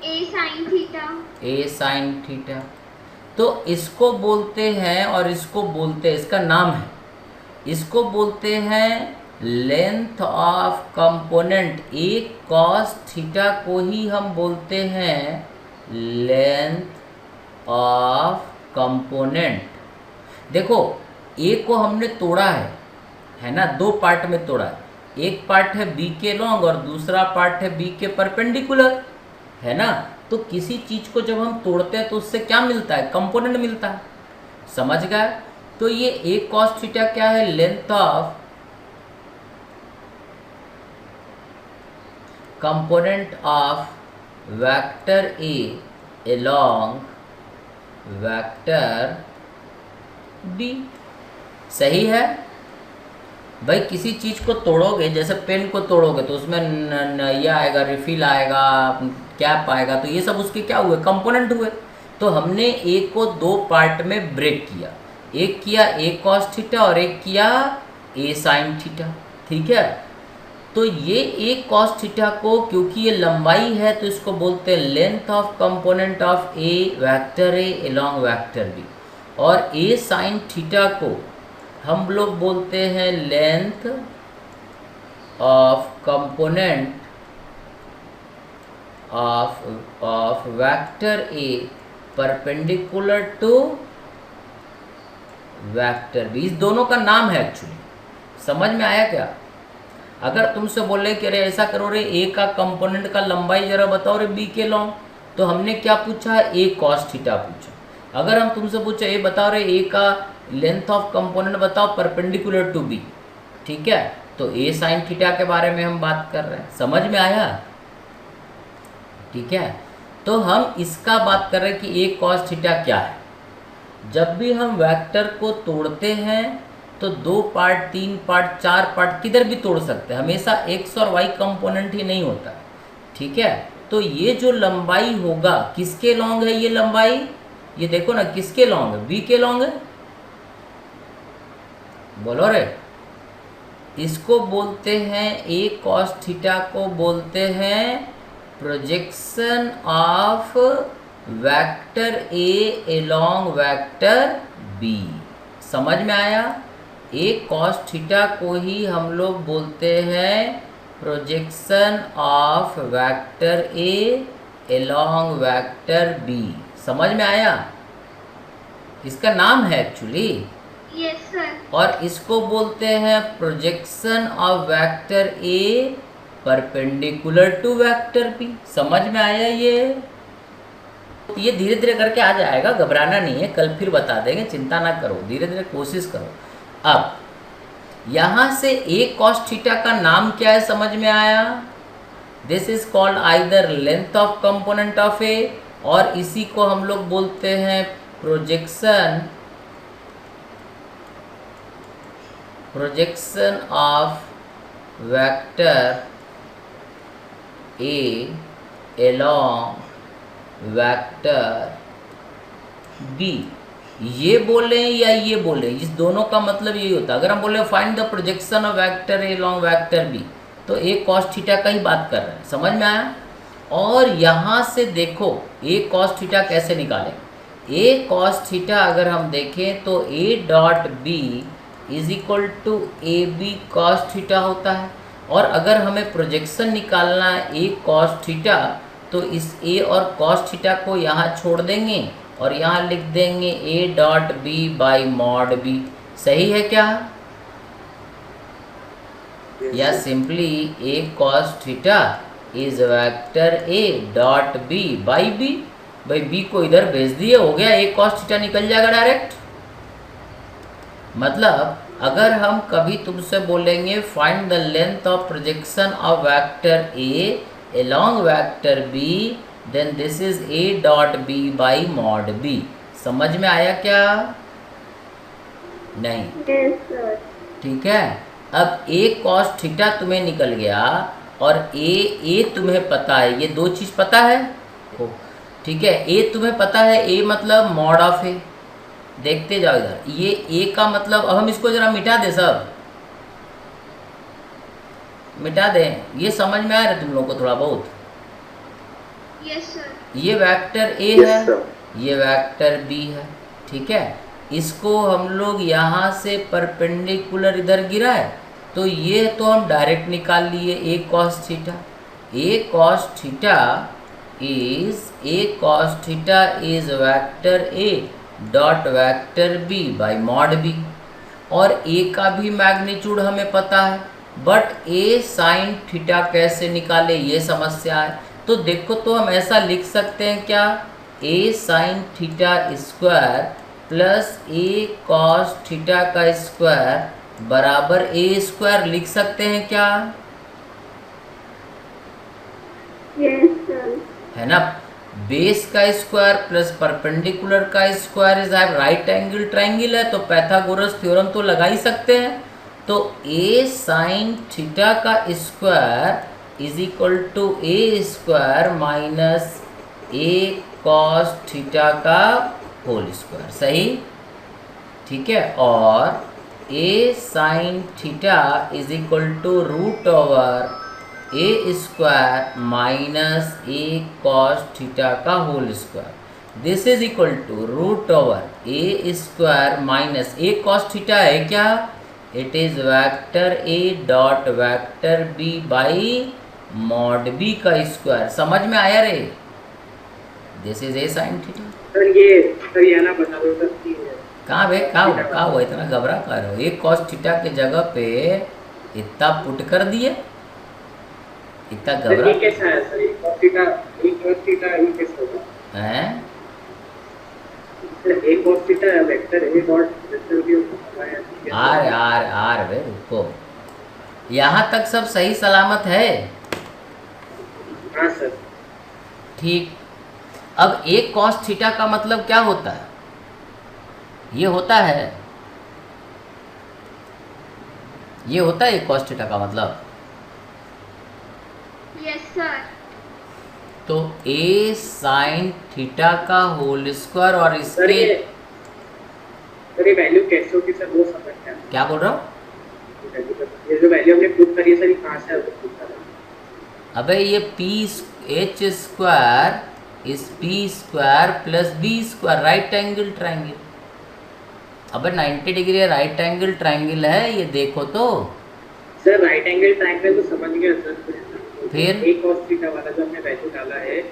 ए साइन थीटा। ए साइन थीटा। तो इसको बोलते हैं, और इसको बोलते हैं, इसका नाम है, इसको बोलते हैं length of component. A cos theta को ही हम बोलते हैं लेंथ ऑफ कंपोनेंट। देखो ए को हमने तोड़ा है ना, दो पार्ट में तोड़ा है, एक पार्ट है बी के लॉन्ग और दूसरा पार्ट है बी के परपेंडिकुलर, है ना। तो किसी चीज को जब हम तोड़ते हैं तो उससे क्या मिलता है, कंपोनेंट मिलता है, समझ गए। तो ये ए कॉस थीटा क्या है, length of component of vector A along vector B, सही है भाई। किसी चीज को तोड़ोगे, जैसे पेन को तोड़ोगे तो उसमें यह आएगा, रिफिल आएगा, कैप आएगा, तो ये सब उसके क्या हुए, कंपोनेंट हुए। तो हमने ए को दो पार्ट में ब्रेक किया, एक किया ए कॉस थीटा और एक किया ए साइन थीटा, ठीक है। तो ये ए कॉस थीटा को, क्योंकि ये लंबाई है तो इसको बोलते हैं length of component of a vector A along vector B, और ए साइन थीटा को हम लोग बोलते हैं length of component of vector A perpendicular to vector B. इस दोनों का नाम है एक्चुअली, समझ में आया क्या। अगर तुमसे बोले कि अरे ऐसा करो रे, ए का कंपोनेंट का लंबाई जरा बताओ रे बी के लॉन्ग, तो हमने क्या पूछा, ए कॉस थीटा पूछा। अगर हम तुमसे पूछे ए बताओ रे, ए का लेंथ ऑफ कंपोनेंट बताओ परपेंडिकुलर टू बी, ठीक है, तो ए साइन थीटा के बारे में हम बात कर रहे हैं, समझ में आया, ठीक है। तो हम इसका बात कर रहे हैं कि ए कॉस थीटा क्या है। जब भी हम वेक्टर को तोड़ते हैं तो दो पार्ट, तीन पार्ट, चार पार्ट, किधर भी तोड़ सकते हैं, हमेशा एक्स और वाई कंपोनेंट ही नहीं होता, ठीक है। तो ये जो लंबाई होगा, किसके लॉन्ग है ये लंबाई, ये देखो ना किसके लॉन्ग है, बी के लॉन्ग है, बोलो रे। इसको बोलते हैं ए कॉस थीटा को बोलते हैं projection of vector A along vector B, समझ में आया। ए कॉस थीटा को ही हम लोग बोलते हैं projection of vector A along vector B, समझ में आया। इसका नाम है एक्चुअली, यस सर। और इसको बोलते हैं projection of vector A perpendicular to vector B, समझ में आया। ये धीरे धीरे करके आ जाएगा, घबराना नहीं है, कल फिर बता देंगे, चिंता ना करो, धीरे धीरे कोशिश करो। अब यहाँ से ए कॉस थीटा का नाम क्या है, समझ में आया। This is called either length of component of A, और इसी को हम लोग बोलते हैं projection projection of vector A along vector B, ये बोले या ये बोले, इस दोनों का मतलब यही होता है। अगर हम बोले find the projection of vector A along vector B, तो ए कॉस थीटा का ही बात कर रहे हैं, समझ में आया। और यहाँ से देखो ए कॉस थीटा कैसे निकालें। ए कॉस थीटा अगर हम देखें तो A dot B is equal to A B cos theta होता है। और अगर हमें प्रोजेक्शन निकालना है ए कॉस थीटा, तो इस ए और कॉस थीटा को यहाँ छोड़ देंगे और यहाँ लिख देंगे A dot B by mod B. सही है क्या? या simply A cos theta is vector A dot B by B. भाई बी को इधर भेज दिए, हो गया, ए कॉस थीटा निकल जाएगा डायरेक्ट। मतलब अगर हम कभी तुमसे बोलेंगे find the length of projection of vector A along vector B, then this is A dot B by mod B. समझ में आया क्या? नहीं? Yes, sir. ठीक है। अब ए कॉस थीटा तुम्हें निकल गया और ए तुम्हें पता है, ये दो चीज़ पता है। ठीक है, ए तुम्हें पता है, ए मतलब मॉड ऑफ ए। देखते जाओ इधर, ये ए का मतलब, अब हम इसको जरा मिटा दें, सब मिटा दें। ये समझ में आ रहा है तुम लोग को थोड़ा बहुत? Yes, sir. ये वेक्टर ए Yes, है, sir. ये वेक्टर बी है। ठीक है, इसको हम लोग यहाँ से परपेंडिकुलर इधर गिरा है, तो ये तो हम डायरेक्ट निकाल लिए A cos theta. A cos theta is vector A dot vector B by mod B. और ए का भी मैग्नीट्यूड हमें पता है, बट ए साइन थीटा कैसे निकाले, ये समस्या है। तो देखो, तो हम ऐसा लिख सकते हैं क्या, ए साइन थीटा स्क्वायर प्लस ए कॉस थीटा का स्क्वायर बराबर ए स्क्वायर लिख सकते हैं क्या? Yes, sir. है ना। बेस का स्क्वायर प्लस परपेंडिकुलर का square is right angle triangle है, तो पैथागोरस थ्योरम तो लगा ही सकते हैं। तो ए साइन थीटा का square is equal to A square minus A cos theta का होल स्क्वायर। सही? ठीक है। और A sine theta is equal to root over A square minus A cos theta का whole square. This is equal to root over A square minus A cos theta है क्या? It is vector A dot vector B by mod B का square. समझ में आया रे? This is A sine theta. Sir ये ना बता दो सर कि कहाँ बे, कहाँ हुआ, इतना घबरा कर रहे हो? ए कॉस थीटा के जगह पे इतना पुट कर दिए, इतना घबरा। ये कैसा है सर? ये cos थीटा ये कैसे होगा? हैं? Sir A cos theta vector A dot vector B होगा। आर बे, रुको, यहाँ तक सब सही सलामत है? हाँ सर। ठीक। अब ए कॉस थीटा का मतलब क्या होता है? ये होता है ए कॉस थीटा का मतलब। Yes, sir. तो ए साइन थीटा का होल स्क्वायर और सर इसके ये वैल्यू कैसे होगी सर, वो समझते हैं। क्या बोल रहा हूँ? ये जो वैल्यू हमने पुट करी है सर, ये कहाँ से है वो पूछ रहा था। अबे ये P H square is P square plus B square, right angle triangle. अबे 90 डिग्री राइट एंगल ट्राइंगल है, ये देखो तो। सर राइट एंगल ट्राइंगल तो समझ गया सर, फिर ए cos थीटा वाला जो हमने वैल्यू डाला है।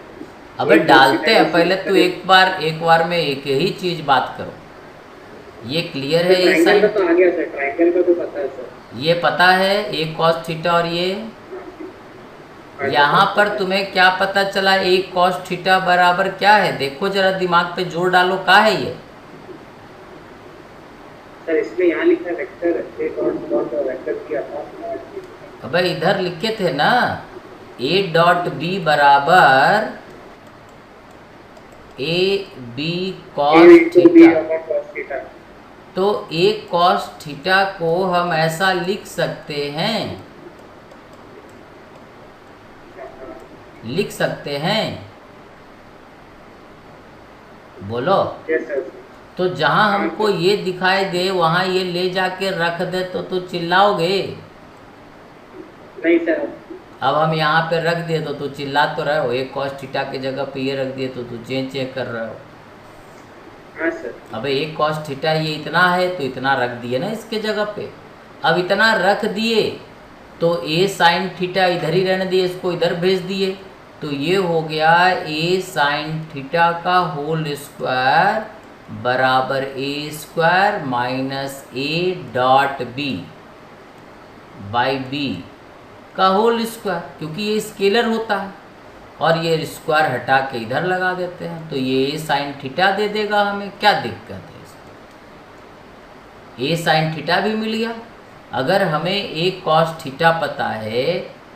अबे डालते हैं, पहले तू एक बार में एक ही चीज बात करो। ये क्लियर है? ये ट्राइंगल साइन का तो आ गया सर, ट्राइंगल का तो पता है सर। ये पता है ए कॉस थीटा। और ये यहाँ पर तुम्हें क्या पता चला? ए कॉस थीटा बराबर क्या है? देखो जरा, दिमाग पे जोर डालो, क्या है ये? सर इसमें यहाँ लिखा है वेक्टर ए डॉट वेक्टर बी अपॉन। अबे इधर लिखे थे ना, ए डॉट बी बराबर ए बी कॉस थीटा। तो a cos थीटा को हम ऐसा लिख सकते हैं, लिख सकते हैं, बोलो। Yes sir. तो जहां हमको ये दिखाई दे वहां ये ले जाके रख दे तो तू चिल्लाओगे। नहीं सर। अब हम यहाँ पे रख दिए तो तू चिल्ला तो रहे हो, एक cos थीटा की जगह पे ये रख दिए तो तू चेंज चेक कर रहे हो। हाँ सर। अबे एक cos थीटा ये इतना है तो इतना रख दिए ना इसके जगह पे। अब इतना रख दिए तो a sin थीटा इधर ही रहने दिए, इसको इधर भेज दिए तो ये हो गया a sin थीटा का होल स्क्वायर बराबर a square minus a dot B by B का होल स्क्वायर, क्योंकि ये स्केलर होता है और ये स्क्वायर हटा के इधर लगा देते हैं तो ये साइन थीटा दे देगा हमें। क्या दिक्कत है इसमें, ए साइन थीटा भी मिल गया। अगर हमें ए कॉस थीटा पता है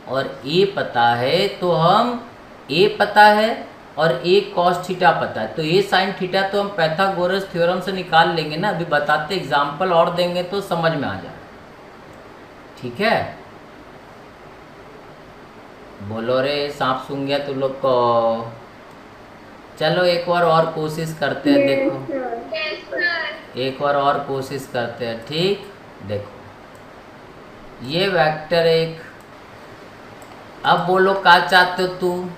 और ए पता है तो हम ए पता है और ए कॉस थीटा पता है तो ए साइन थीटा तो हम पाइथागोरस थ्योरम से निकाल लेंगे ना। अभी बताते एग्जाम्पल और देंगे तो समझ में आ जाए, ठीक है। बोलो रे सांप सूंघ गया तू लोग को। चलो एक बार और कोशिश करते हैं, देखो यस सर। एक बार और कोशिश करते हैं, ठीक। देखो ये वेक्टर एक, अब बोलो क्या चाहते हो तू,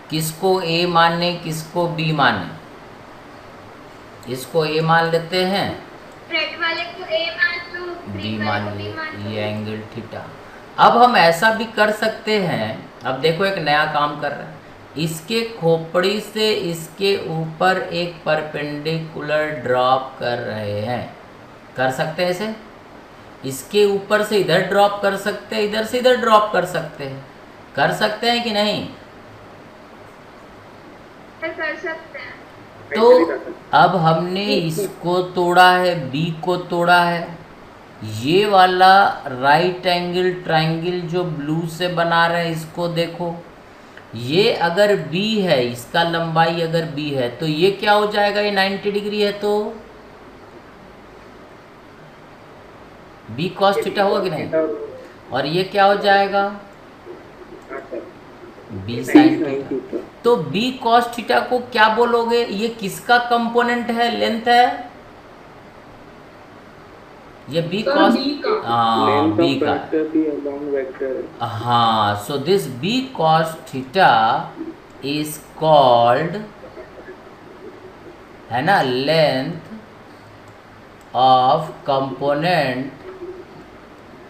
किसको ए माने किसको बी माने। इसको ए मान लेते हैं, रेड वाले को ए मान लो, बी ग्रीन मान वाले को बी मान लिए, लो। ये एंगल थीटा। अब हम ऐसा भी कर सकते हैं, अब देखो एक नया काम कर रहे हैं, इसके खोपड़ी से इसके ऊपर एक परपेंडिकुलर ड्रॉप कर रहे हैं। कर सकते हैं ऐसे, इसके ऊपर से इधर ड्रॉप कर सकते हैं, इधर से इधर ड्रॉप कर सकते हैं। कर सकते हैं कि नहीं? कर सकते हैं। तो अब हमने इसको तोड़ा है, बी को तोड़ा है। ये वाला राइट एंगल ट्रायंगल जो ब्लू से बना रहे हैं इसको देखो, ये अगर बी है, इसका लंबाई अगर बी है तो ये क्या हो जाएगा, ये 90 डिग्री है तो बी कॉस थीटा होगा कि नहीं। और ये क्या हो जाएगा, बी साइन थीटा। तो बी कॉस थीटा को क्या बोलोगे, ये किसका कंपोनेंट है, लेंथ है, ये बी कॉस, हाँ बी का, हाँ। So this B cos theta is called, है ना, length of component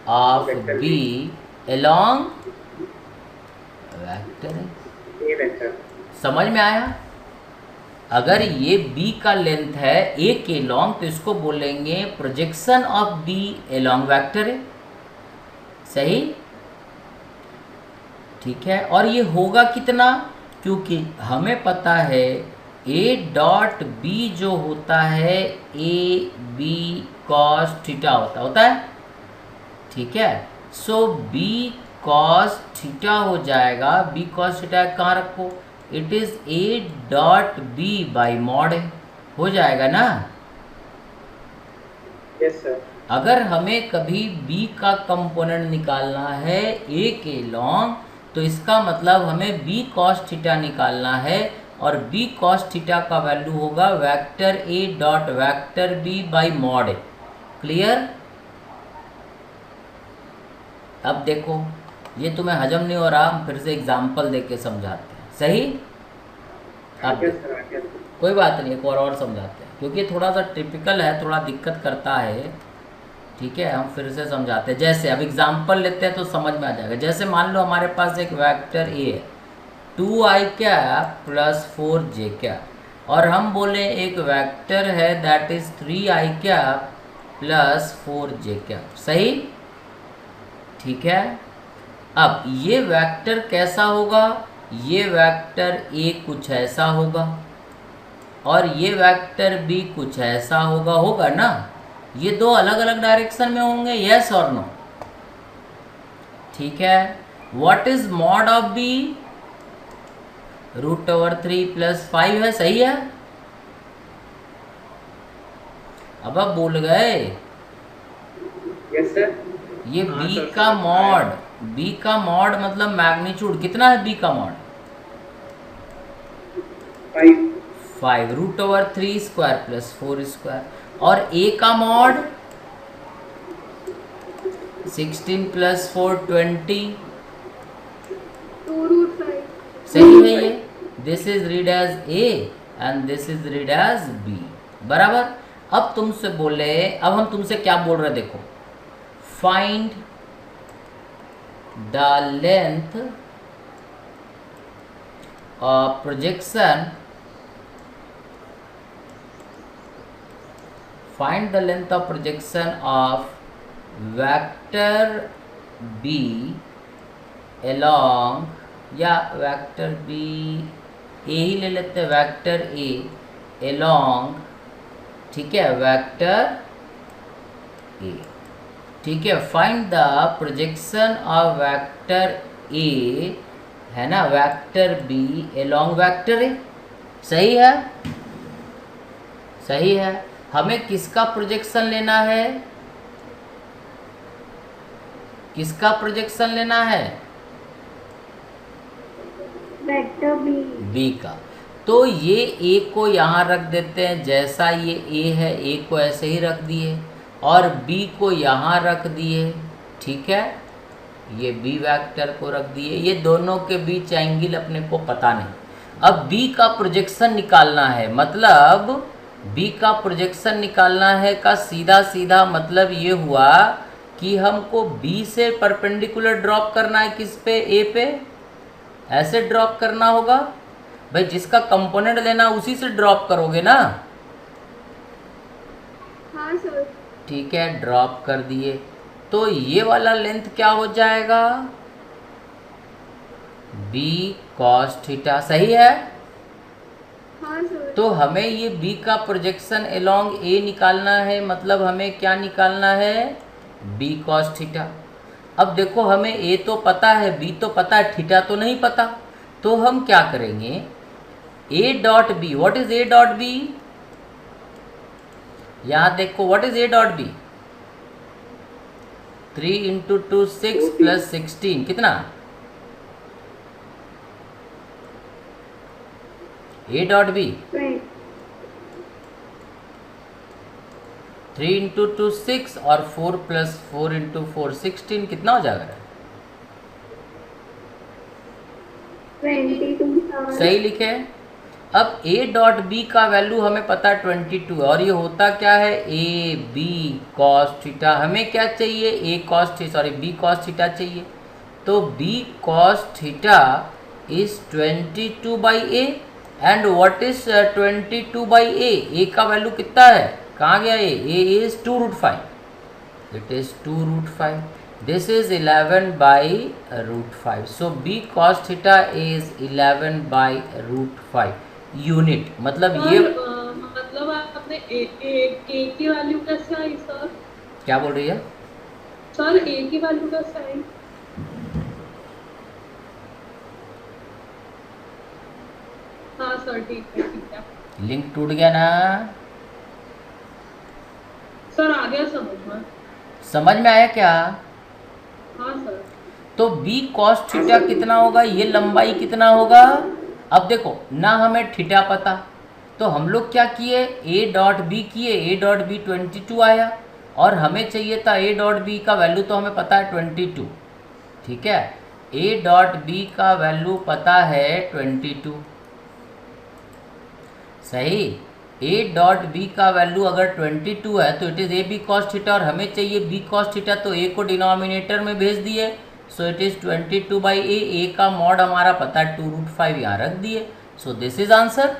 of B along vector. समझ में आया? अगर ये b का लेंथ है a के लॉन्ग तो इसको बोलेंगे projection of b along vector है, सही, ठीक है। और ये होगा कितना, क्योंकि हमें पता है a डॉट b जो होता है a b cos थीटा होता है, ठीक है। सो b cos थीटा हो जाएगा, b cos थीटा कहाँ रखो, it is a dot B by mod हो जाएगा ना। Yes sir. अगर हमें कभी b का कंपोनेंट निकालना है a के लॉन्ग तो इसका मतलब हमें b cos थीटा निकालना है और b cos थीटा का वैल्यू होगा vector a dot vector b by mod. Clear? अब देखो ये तुम्हें हजम नहीं हो रहा, हम फिर से एग्जाम्पल देके समझाते हैं, सही। अब कोई बात नहीं, एक और समझाते हैं क्योंकि थोड़ा सा टिपिकल है, थोड़ा दिक्कत करता है, ठीक है। हम फिर से समझाते हैं, जैसे अब एग्जाम्पल लेते हैं तो समझ में आ जाएगा। जैसे मान लो हमारे पास एक वेक्टर ए है 2i cap plus 4j cap और हम बोले एक वेक्टर है that is 3i cap plus 4j cap, सही, ठीक है। अब ये वेक्टर कैसा होगा, ये वेक्टर ए कुछ ऐसा होगा और ये वेक्टर बी कुछ ऐसा होगा, होगा ना। ये दो अलग अलग डायरेक्शन में होंगे, यस और नो, ठीक है। What is mod of B, √3 + 5 है, सही है। अब आप बोल गए। Yes sir. ये हाँ b सर, का समझ मॉड, b का मॉड मतलब मैग्नीट्यूड कितना है b का mod? 5। 5 root over 3 square plus 4 square. और a का मॉड 16 प्लस 4 20। 2√5। सही है ये। This is read as a and this is read as b। बराबर। अब तुमसे बोले, अब हम तुमसे क्या बोल रहे हैं देखो, find the length of projection, find the length of projection of vector b along, या वेक्टर b a ही ले लेते हैं, वेक्टर a along, ठीक है, वेक्टर a, ठीक है। Find the projection of vector a, है ना, vector b along vector a। सही है, सही है। हमें किसका प्रोजेक्शन लेना है, किसका प्रोजेक्शन लेना है? Vector B. बी का। तो ये ए को यहाँ रख देते हैं, जैसा ये ए है ए को ऐसे ही रख दिए, और बी को यहाँ रख दिए, ठीक है, ये बी वेक्टर को रख दिए। ये दोनों के बीच एंगल अपने को पता नहीं। अब बी का प्रोजेक्शन निकालना है, मतलब बी का प्रोजेक्शन निकालना है का सीधा सीधा मतलब ये हुआ कि हमको बी से परपेंडिकुलर ड्रॉप करना है, किस पे? ए पे। ऐसे ड्रॉप करना होगा भाई, जिसका कंपोनेंट लेना उसी से ड्रॉप करोगे ना। हाँ सर। ठीक है, ड्रॉप कर दिए। तो ये वाला लेंथ क्या हो जाएगा? b cos theta. सही है। हाँ सर। तो हमें ये b का प्रोजेक्शन अलोंग a निकालना है, मतलब हमें क्या निकालना है? b cos theta. अब देखो हमें a तो पता है, b तो पता है, थीटा तो नहीं पता। तो हम क्या करेंगे, a dot B, what is a dot B? यहाँ देखो what is a dot B? 3 into 2 6 plus 16 कितना? a डॉट बी 3 इंटू 2 6 और 4 प्लस 4 इंटू 4 16 कितना हो जाएगा? 22। सही लिखे। अब a डॉट b का वैल्यू हमें पता है 22, और ये होता क्या है? a b cos theta. हमें क्या चाहिए? a cos theta, sorry b cos theta चाहिए। तो b cos theta is 22 by a, and what is 22 by a? a का वैल्यू कितना है? कहाँ गया a? a is 2√5, it is 2√5। This is 11 by √5. So b cos theta is 11 by √5 unit. मतलब ये मतलब आपने ए की वैल्यू कैसे आई सर? क्या बोल रही है सर? ए की वैल्यू कैसे आई? हाँ सर, ठीक है। लिंक टूट गया ना? सर आ गया समझ में। समझ में आया क्या? हाँ सर। तो b cos थीटा कितना होगा? ये लंबाई कितना होगा? अब देखो ना हमें थीटा पता, तो हम लोग क्या किए? a डॉट बी किए, a डॉट बी 22 आया, और हमें चाहिए था a डॉट बी का वैल्यू तो हमें पता है 22, ठीक है। a डॉट बी का वैल्यू पता है 22, सही। a डॉट बी का वैल्यू अगर 22 है तो it is A B cos theta, और हमें चाहिए b cos थीटा, तो a को डिनोमिनेटर में भेज दिए, so it is 22 by a का मॉड हमारा पता है 2√5, यहाँ रख दिए। सो this is answer.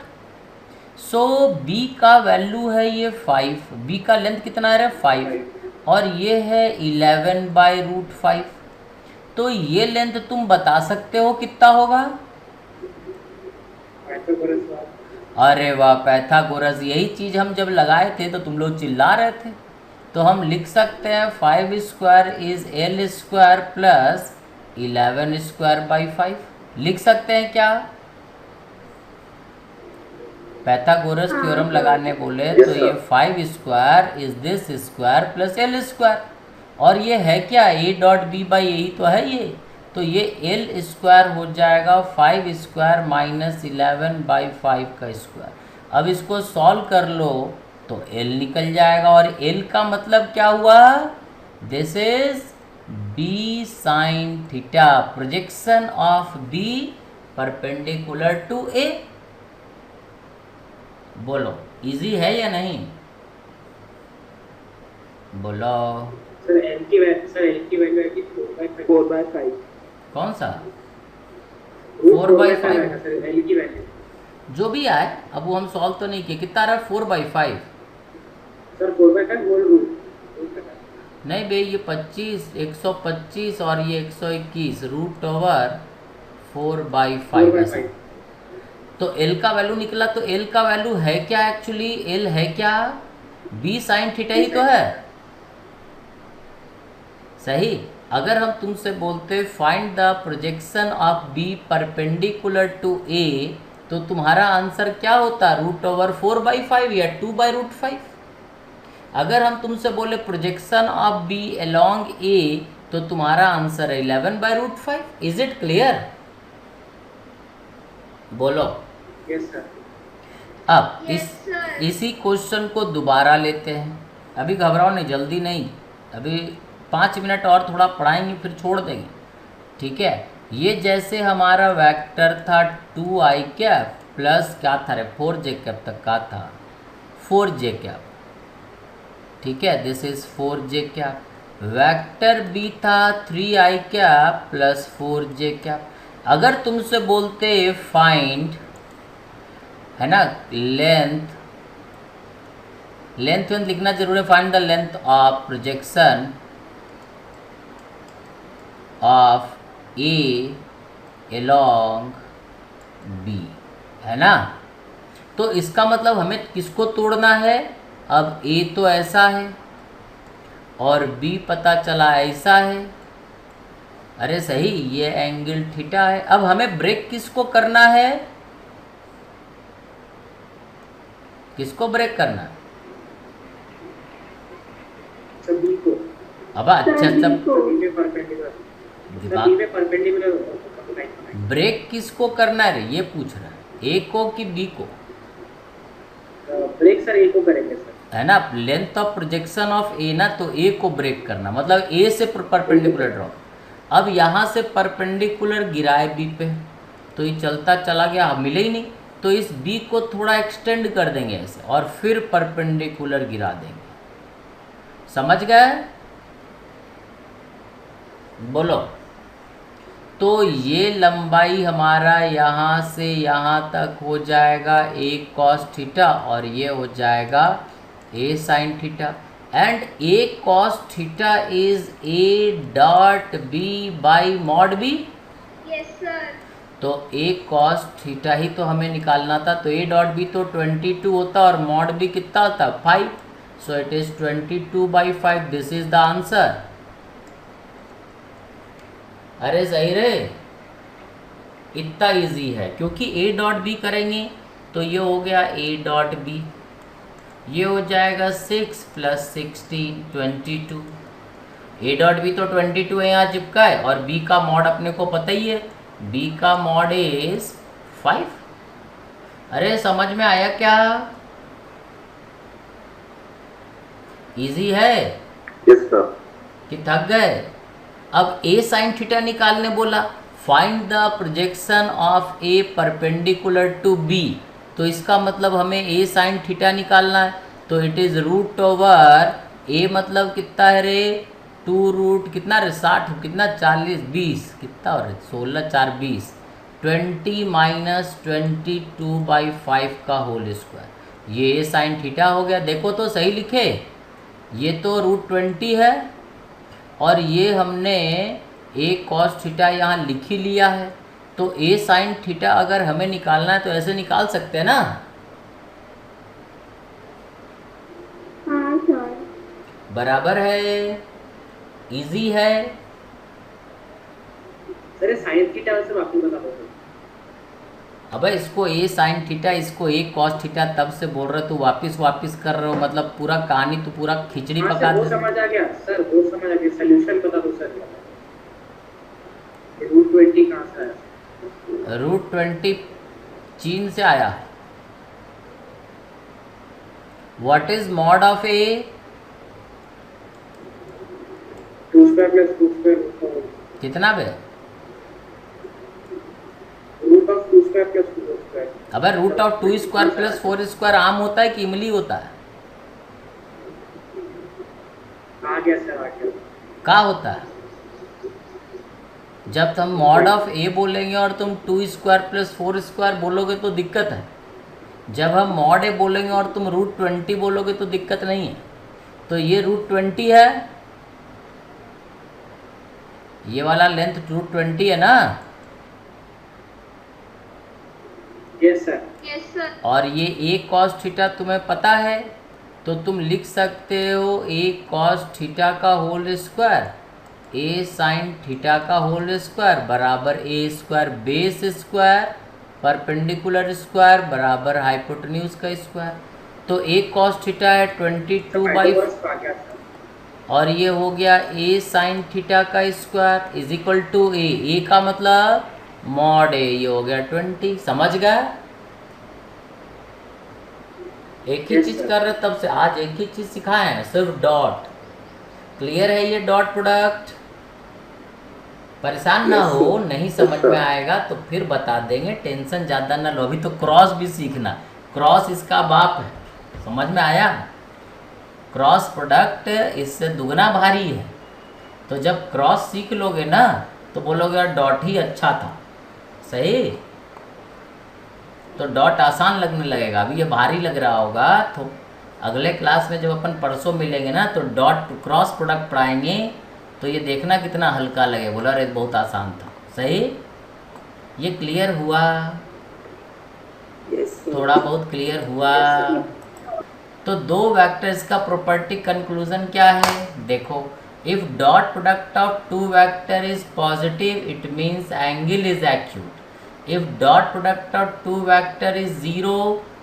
So b का वैल्यू है ये 5, b का लेंथ कितना है? 5, और ये है 11 बाई √5। तो ये लेंथ तुम बता सकते हो कितना होगा? अरे वाह, पैथागोरस। यही चीज़ हम जब लगाए थे तो तुम लोग चिल्ला रहे थे। तो हम लिख सकते हैं 5 square is l square plus 11 square by 5। लिख सकते हैं क्या? पैथागोरस हाँ, थ्योरम तो- लगाने बोले Yes, तो sir. ये 5 square is this square plus L square, और ये है क्या, ए डॉट बी बाई ए ही तो है ये, तो ये एल स्क्वायर हो जाएगा 5 स्क्वायर माइनस 11 बाई 5 का स्क्वायर। अब इसको सॉल्व कर लो तो एल निकल जाएगा, और एल का मतलब क्या हुआ, this is B sine theta, projection of B perpendicular to A. बोलो इजी है या नहीं, बोलो। सर एल की वैल्यू आएगी 4/5। कौन सा, Root 4/5 आएगा सर एल की वैल्यू। जो भी आए, अब वो हम सॉल्व तो नहीं किए, कितना आ रहा है 4/5, सर 4/5 होल रूट। नहीं बे ये 125 और ये 121 रूट ओवर 4/5 ऐसे। तो एल का वैल्यू निकला, तो एल का वैल्यू है क्या, एक्चुअली एल है क्या, बी साइन थीटा ही तो है, सही। अगर हम तुमसे बोलते find the projection of B perpendicular to A, तो तुम्हारा आंसर क्या होता, रूट ओवर 4/5 या 2/√5। अगर हम तुमसे बोले प्रोजेक्शन ऑफ बी अलोंग ए, तो तुम्हारा आंसर है 11/√5। इज इट क्लियर, बोलो। Yes sir. अब Yes, sir. इसी क्वेश्चन को दोबारा लेते हैं, अभी घबराओ नहीं, जल्दी नहीं, अभी 5 मिनट और थोड़ा पढ़ाएंगे फिर छोड़ देंगे, ठीक है। ये जैसे हमारा वेक्टर था 2i कैप प्लस क्या था रे 4j कैप तक का था 4j कैप, ठीक है, this is 4j cap. Vector B था 3i cap plus 4j cap. अगर तुमसे बोलते फाइंड, है ना, लेंथ लिखना जरूर है, find the length of projection of A along B, है ना। तो इसका मतलब हमें किसको तोड़ना है, अब ए तो ऐसा है और बी पता चला ऐसा है, अरे सही, ये एंगल थीटा है। अब हमें ब्रेक किसको करना है, किसको ब्रेक करना है, सर बी को। अब अच्छा सब बी में परपेंडिकुलर। सर बी में परपेंडिकुलर ब्रेक किसको करना है रे, ये पूछ रहा है, ए को कि बी को, ब्रेक सर ए को करेंगे सर, है ना। लेंथ ऑफ प्रोजेक्शन ऑफ ए ना, तो ए को ब्रेक करना, मतलब ए से परपेंडिकुलर ड्रॉ। अब यहाँ से परपेंडिकुलर गिराए बी पे, तो ये चलता चला गया, मिले ही नहीं, तो इस बी को थोड़ा एक्सटेंड कर देंगे ऐसे, और फिर परपेंडिकुलर गिरा देंगे, समझ गए, बोलो। तो ये लंबाई हमारा यहाँ से यहाँ तक हो जाएगा a cos थीटा, और ये हो जाएगा a sin theta, and a cos theta is a dot b by mod b। Yes, sir. तो a cos थीटा ही तो हमें निकालना था, तो a डॉट b तो 22 होता, और मॉड b कितना होता, 5, so it is 22/5, this is the answer. अरे सही रे, इतना इजी है, क्योंकि a डॉट बी करेंगे तो ये हो गया a डॉट बी, ये हो जाएगा 6 + 16 22, a डॉट बी तो 22 है यहाँ चिपका है, और b का मॉड अपने को पता ही है, b का मॉड इज 5। अरे समझ में आया क्या, इजी है, यस सर। कि थक गए। अब a sin थीटा निकालने बोला, find the projection of a perpendicular to b, तो इसका मतलब हमें a sin थीटा निकालना है, तो it is root over a मतलब कितना है रे, 2 रूट कितना रे 60 कितना 40 20 कितना हो रहा है 16 4 20 20 माइनस 22/5 का होल स्क्वायर, ये a sin थीटा हो गया। देखो तो सही लिखे, ये तो √20 है, और ये हमने a cos थीटा यहाँ लिख ही लिया है, तो a sin थीटा अगर हमें निकालना है तो ऐसे निकाल सकते हैं ना, हाँ सर। बराबर है, इजी है। सर साइन थीटा वैसे वापस बता दो। अबे इसको ए साइन थीटा, इसको ए कॉस थीटा, तब से बोल रहे, तू वापिस कर रहे हो, मतलब पूरा कहानी तो पूरा खिचड़ी हाँ पका सर, वो दे। समझ आ गया सर, वो समझ आ गया। सोल्यूशन बता दो सर, रूट 20 कहाँ से आया? रूट 20 चीन से आया है। What is mod of A? 2 square plus 2 square, कितना बे? Root of 2 square plus 2 square. अबे root of 2 square plus 4 square आम होता है कि इमली होता है? आ गया सर, आ गया। क्या होता है? जब तुम मॉड ऑफ ए बोलेंगे और तुम 2 स्क्वायर प्लस 4 स्क्वायर बोलोगे तो दिक्कत है। जब हम मॉड ए बोलेंगे और तुम रूट 20 बोलोगे तो दिक्कत नहीं है। तो ये रूट 20 है, ये वाला लेंथ रूट 20 है ना? Yes sir. Yes sir. और ये ए कॉस थीटा तुम्हें पता है, तो तुम लिख सकते हो ए कॉस थीटा का whole square A sine theta का होल स्क्वायर बराबर A square base square perpendicular square बराबर हाइपोटेन्यूज का स्क्वायर। तो ए कॉस थीटा है 22/, और ये हो गया ए साइन थीटा का स्क्वायर इज इक्वल टू ए का मतलब मॉड ए, ये हो गया 20। समझ गए? एक ही चीज कर रहे तब से, आज एक ही चीज सिखाए हैं, सिर्फ डॉट। क्लियर है ये डॉट प्रोडक्ट? परेशान ना हो, नहीं समझ में आएगा तो फिर बता देंगे, टेंशन ज़्यादा ना लो। अभी तो क्रॉस भी सीखना, क्रॉस इसका बाप है। समझ में आया? क्रॉस प्रोडक्ट इससे दुगना भारी है। तो जब क्रॉस सीख लोगे ना तो बोलोगे यार डॉट ही अच्छा था। सही? तो डॉट आसान लगने लगेगा। अभी ये भारी लग रहा होगा, तो अगले क्लास में जब अपन परसों मिलेंगे ना तो डॉट क्रॉस प्रोडक्ट पढ़ाएंगे तो ये देखना कितना हल्का लगे। बोला अरे बहुत आसान था। सही? ये क्लियर हुआ? थोड़ा बहुत क्लियर हुआ? तो दो वेक्टर्स का प्रॉपर्टी कंक्लूजन क्या है? देखो, if dot product of two vector is positive it means angle is acute. If dot product of two vector is zero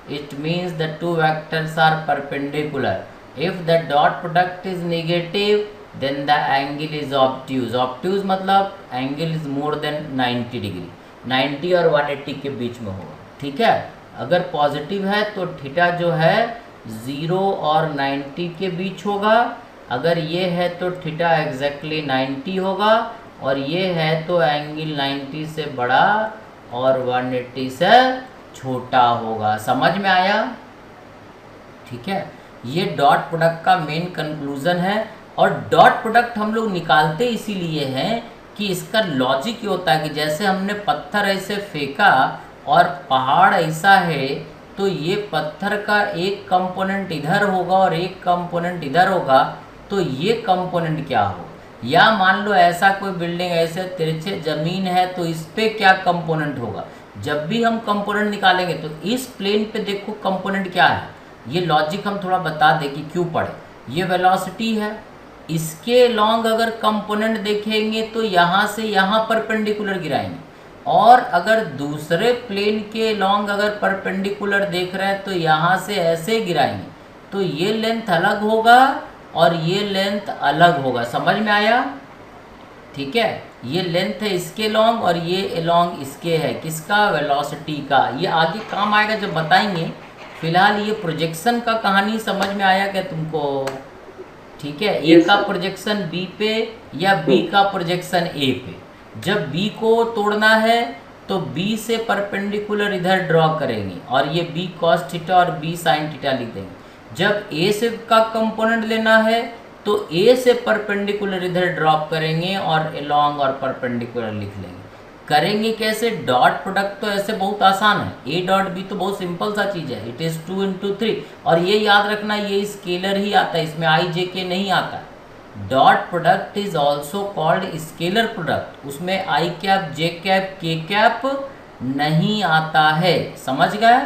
it means the two vectors are perpendicular. If the dot product is negative then the angle is obtuse. Obtuse मतलब angle is more than 90 degree, 90 और 180 के बीच में होगा। ठीक है? अगर positive है तो थीटा जो है 0 और 90 के बीच होगा। अगर ये है तो थीटा एग्जैक्टली 90 होगा, और ये है तो एंगल 90 से बड़ा और 180 से छोटा होगा। समझ में आया? ठीक है, ये डॉट प्रोडक्ट का मेन कंक्लूजन है। और डॉट प्रोडक्ट हम लोग निकालते इसीलिए हैं कि इसका लॉजिक ये होता है कि जैसे हमने पत्थर ऐसे फेंका और पहाड़ ऐसा है, तो ये पत्थर का एक कंपोनेंट इधर होगा और एक कंपोनेंट इधर होगा, तो ये कंपोनेंट क्या हो। या मान लो ऐसा कोई बिल्डिंग ऐसे तिरछे ज़मीन है तो इस पे क्या कंपोनेंट होगा। जब भी हम कंपोनेंट निकालेंगे तो इस प्लेन पे देखो कंपोनेंट क्या है। ये लॉजिक हम थोड़ा बता दें कि क्यों पढ़े। ये वेलोसिटी है, इसके लॉन्ग अगर कंपोनेंट देखेंगे तो यहाँ से यहाँ परपेंडिकुलर गिराएंगे, और अगर दूसरे प्लेन के लॉन्ग अगर परपेंडिकुलर देख रहे हैं तो यहाँ से ऐसे गिराएंगे, तो ये लेंथ अलग होगा और ये लेंथ अलग होगा। समझ में आया? ठीक है, ये लेंथ है इसके लॉन्ग और ये लॉन्ग इसके है, किसका? वेलोसिटी का। ये आगे काम आएगा जब बताएंगे। फिलहाल ये प्रोजेक्शन का कहानी समझ में आया क्या तुमको? ठीक है, ए का प्रोजेक्शन बी पे या बी का प्रोजेक्शन ए पे। जब बी को तोड़ना है तो बी से परपेंडिकुलर इधर ड्रॉ करेंगे और ये बी कॉस थीटा और बी साइन थीटा लिख देंगे। जब ए से का कंपोनेंट लेना है तो ए से परपेंडिकुलर इधर ड्रॉप करेंगे और लॉन्ग और परपेंडिकुलर लिख लेंगे। करेंगे कैसे? डॉट प्रोडक्ट तो ऐसे बहुत आसान है, ए डॉट बी तो बहुत सिंपल सा चीज़ है, इट इज़ 2 × 3। और ये याद रखना ये स्केलर ही आता है, इसमें आई जे के नहीं आता। Dot product is also called scalar product, उसमें आई कैप जे कैप के कैप नहीं आता है। समझ गए?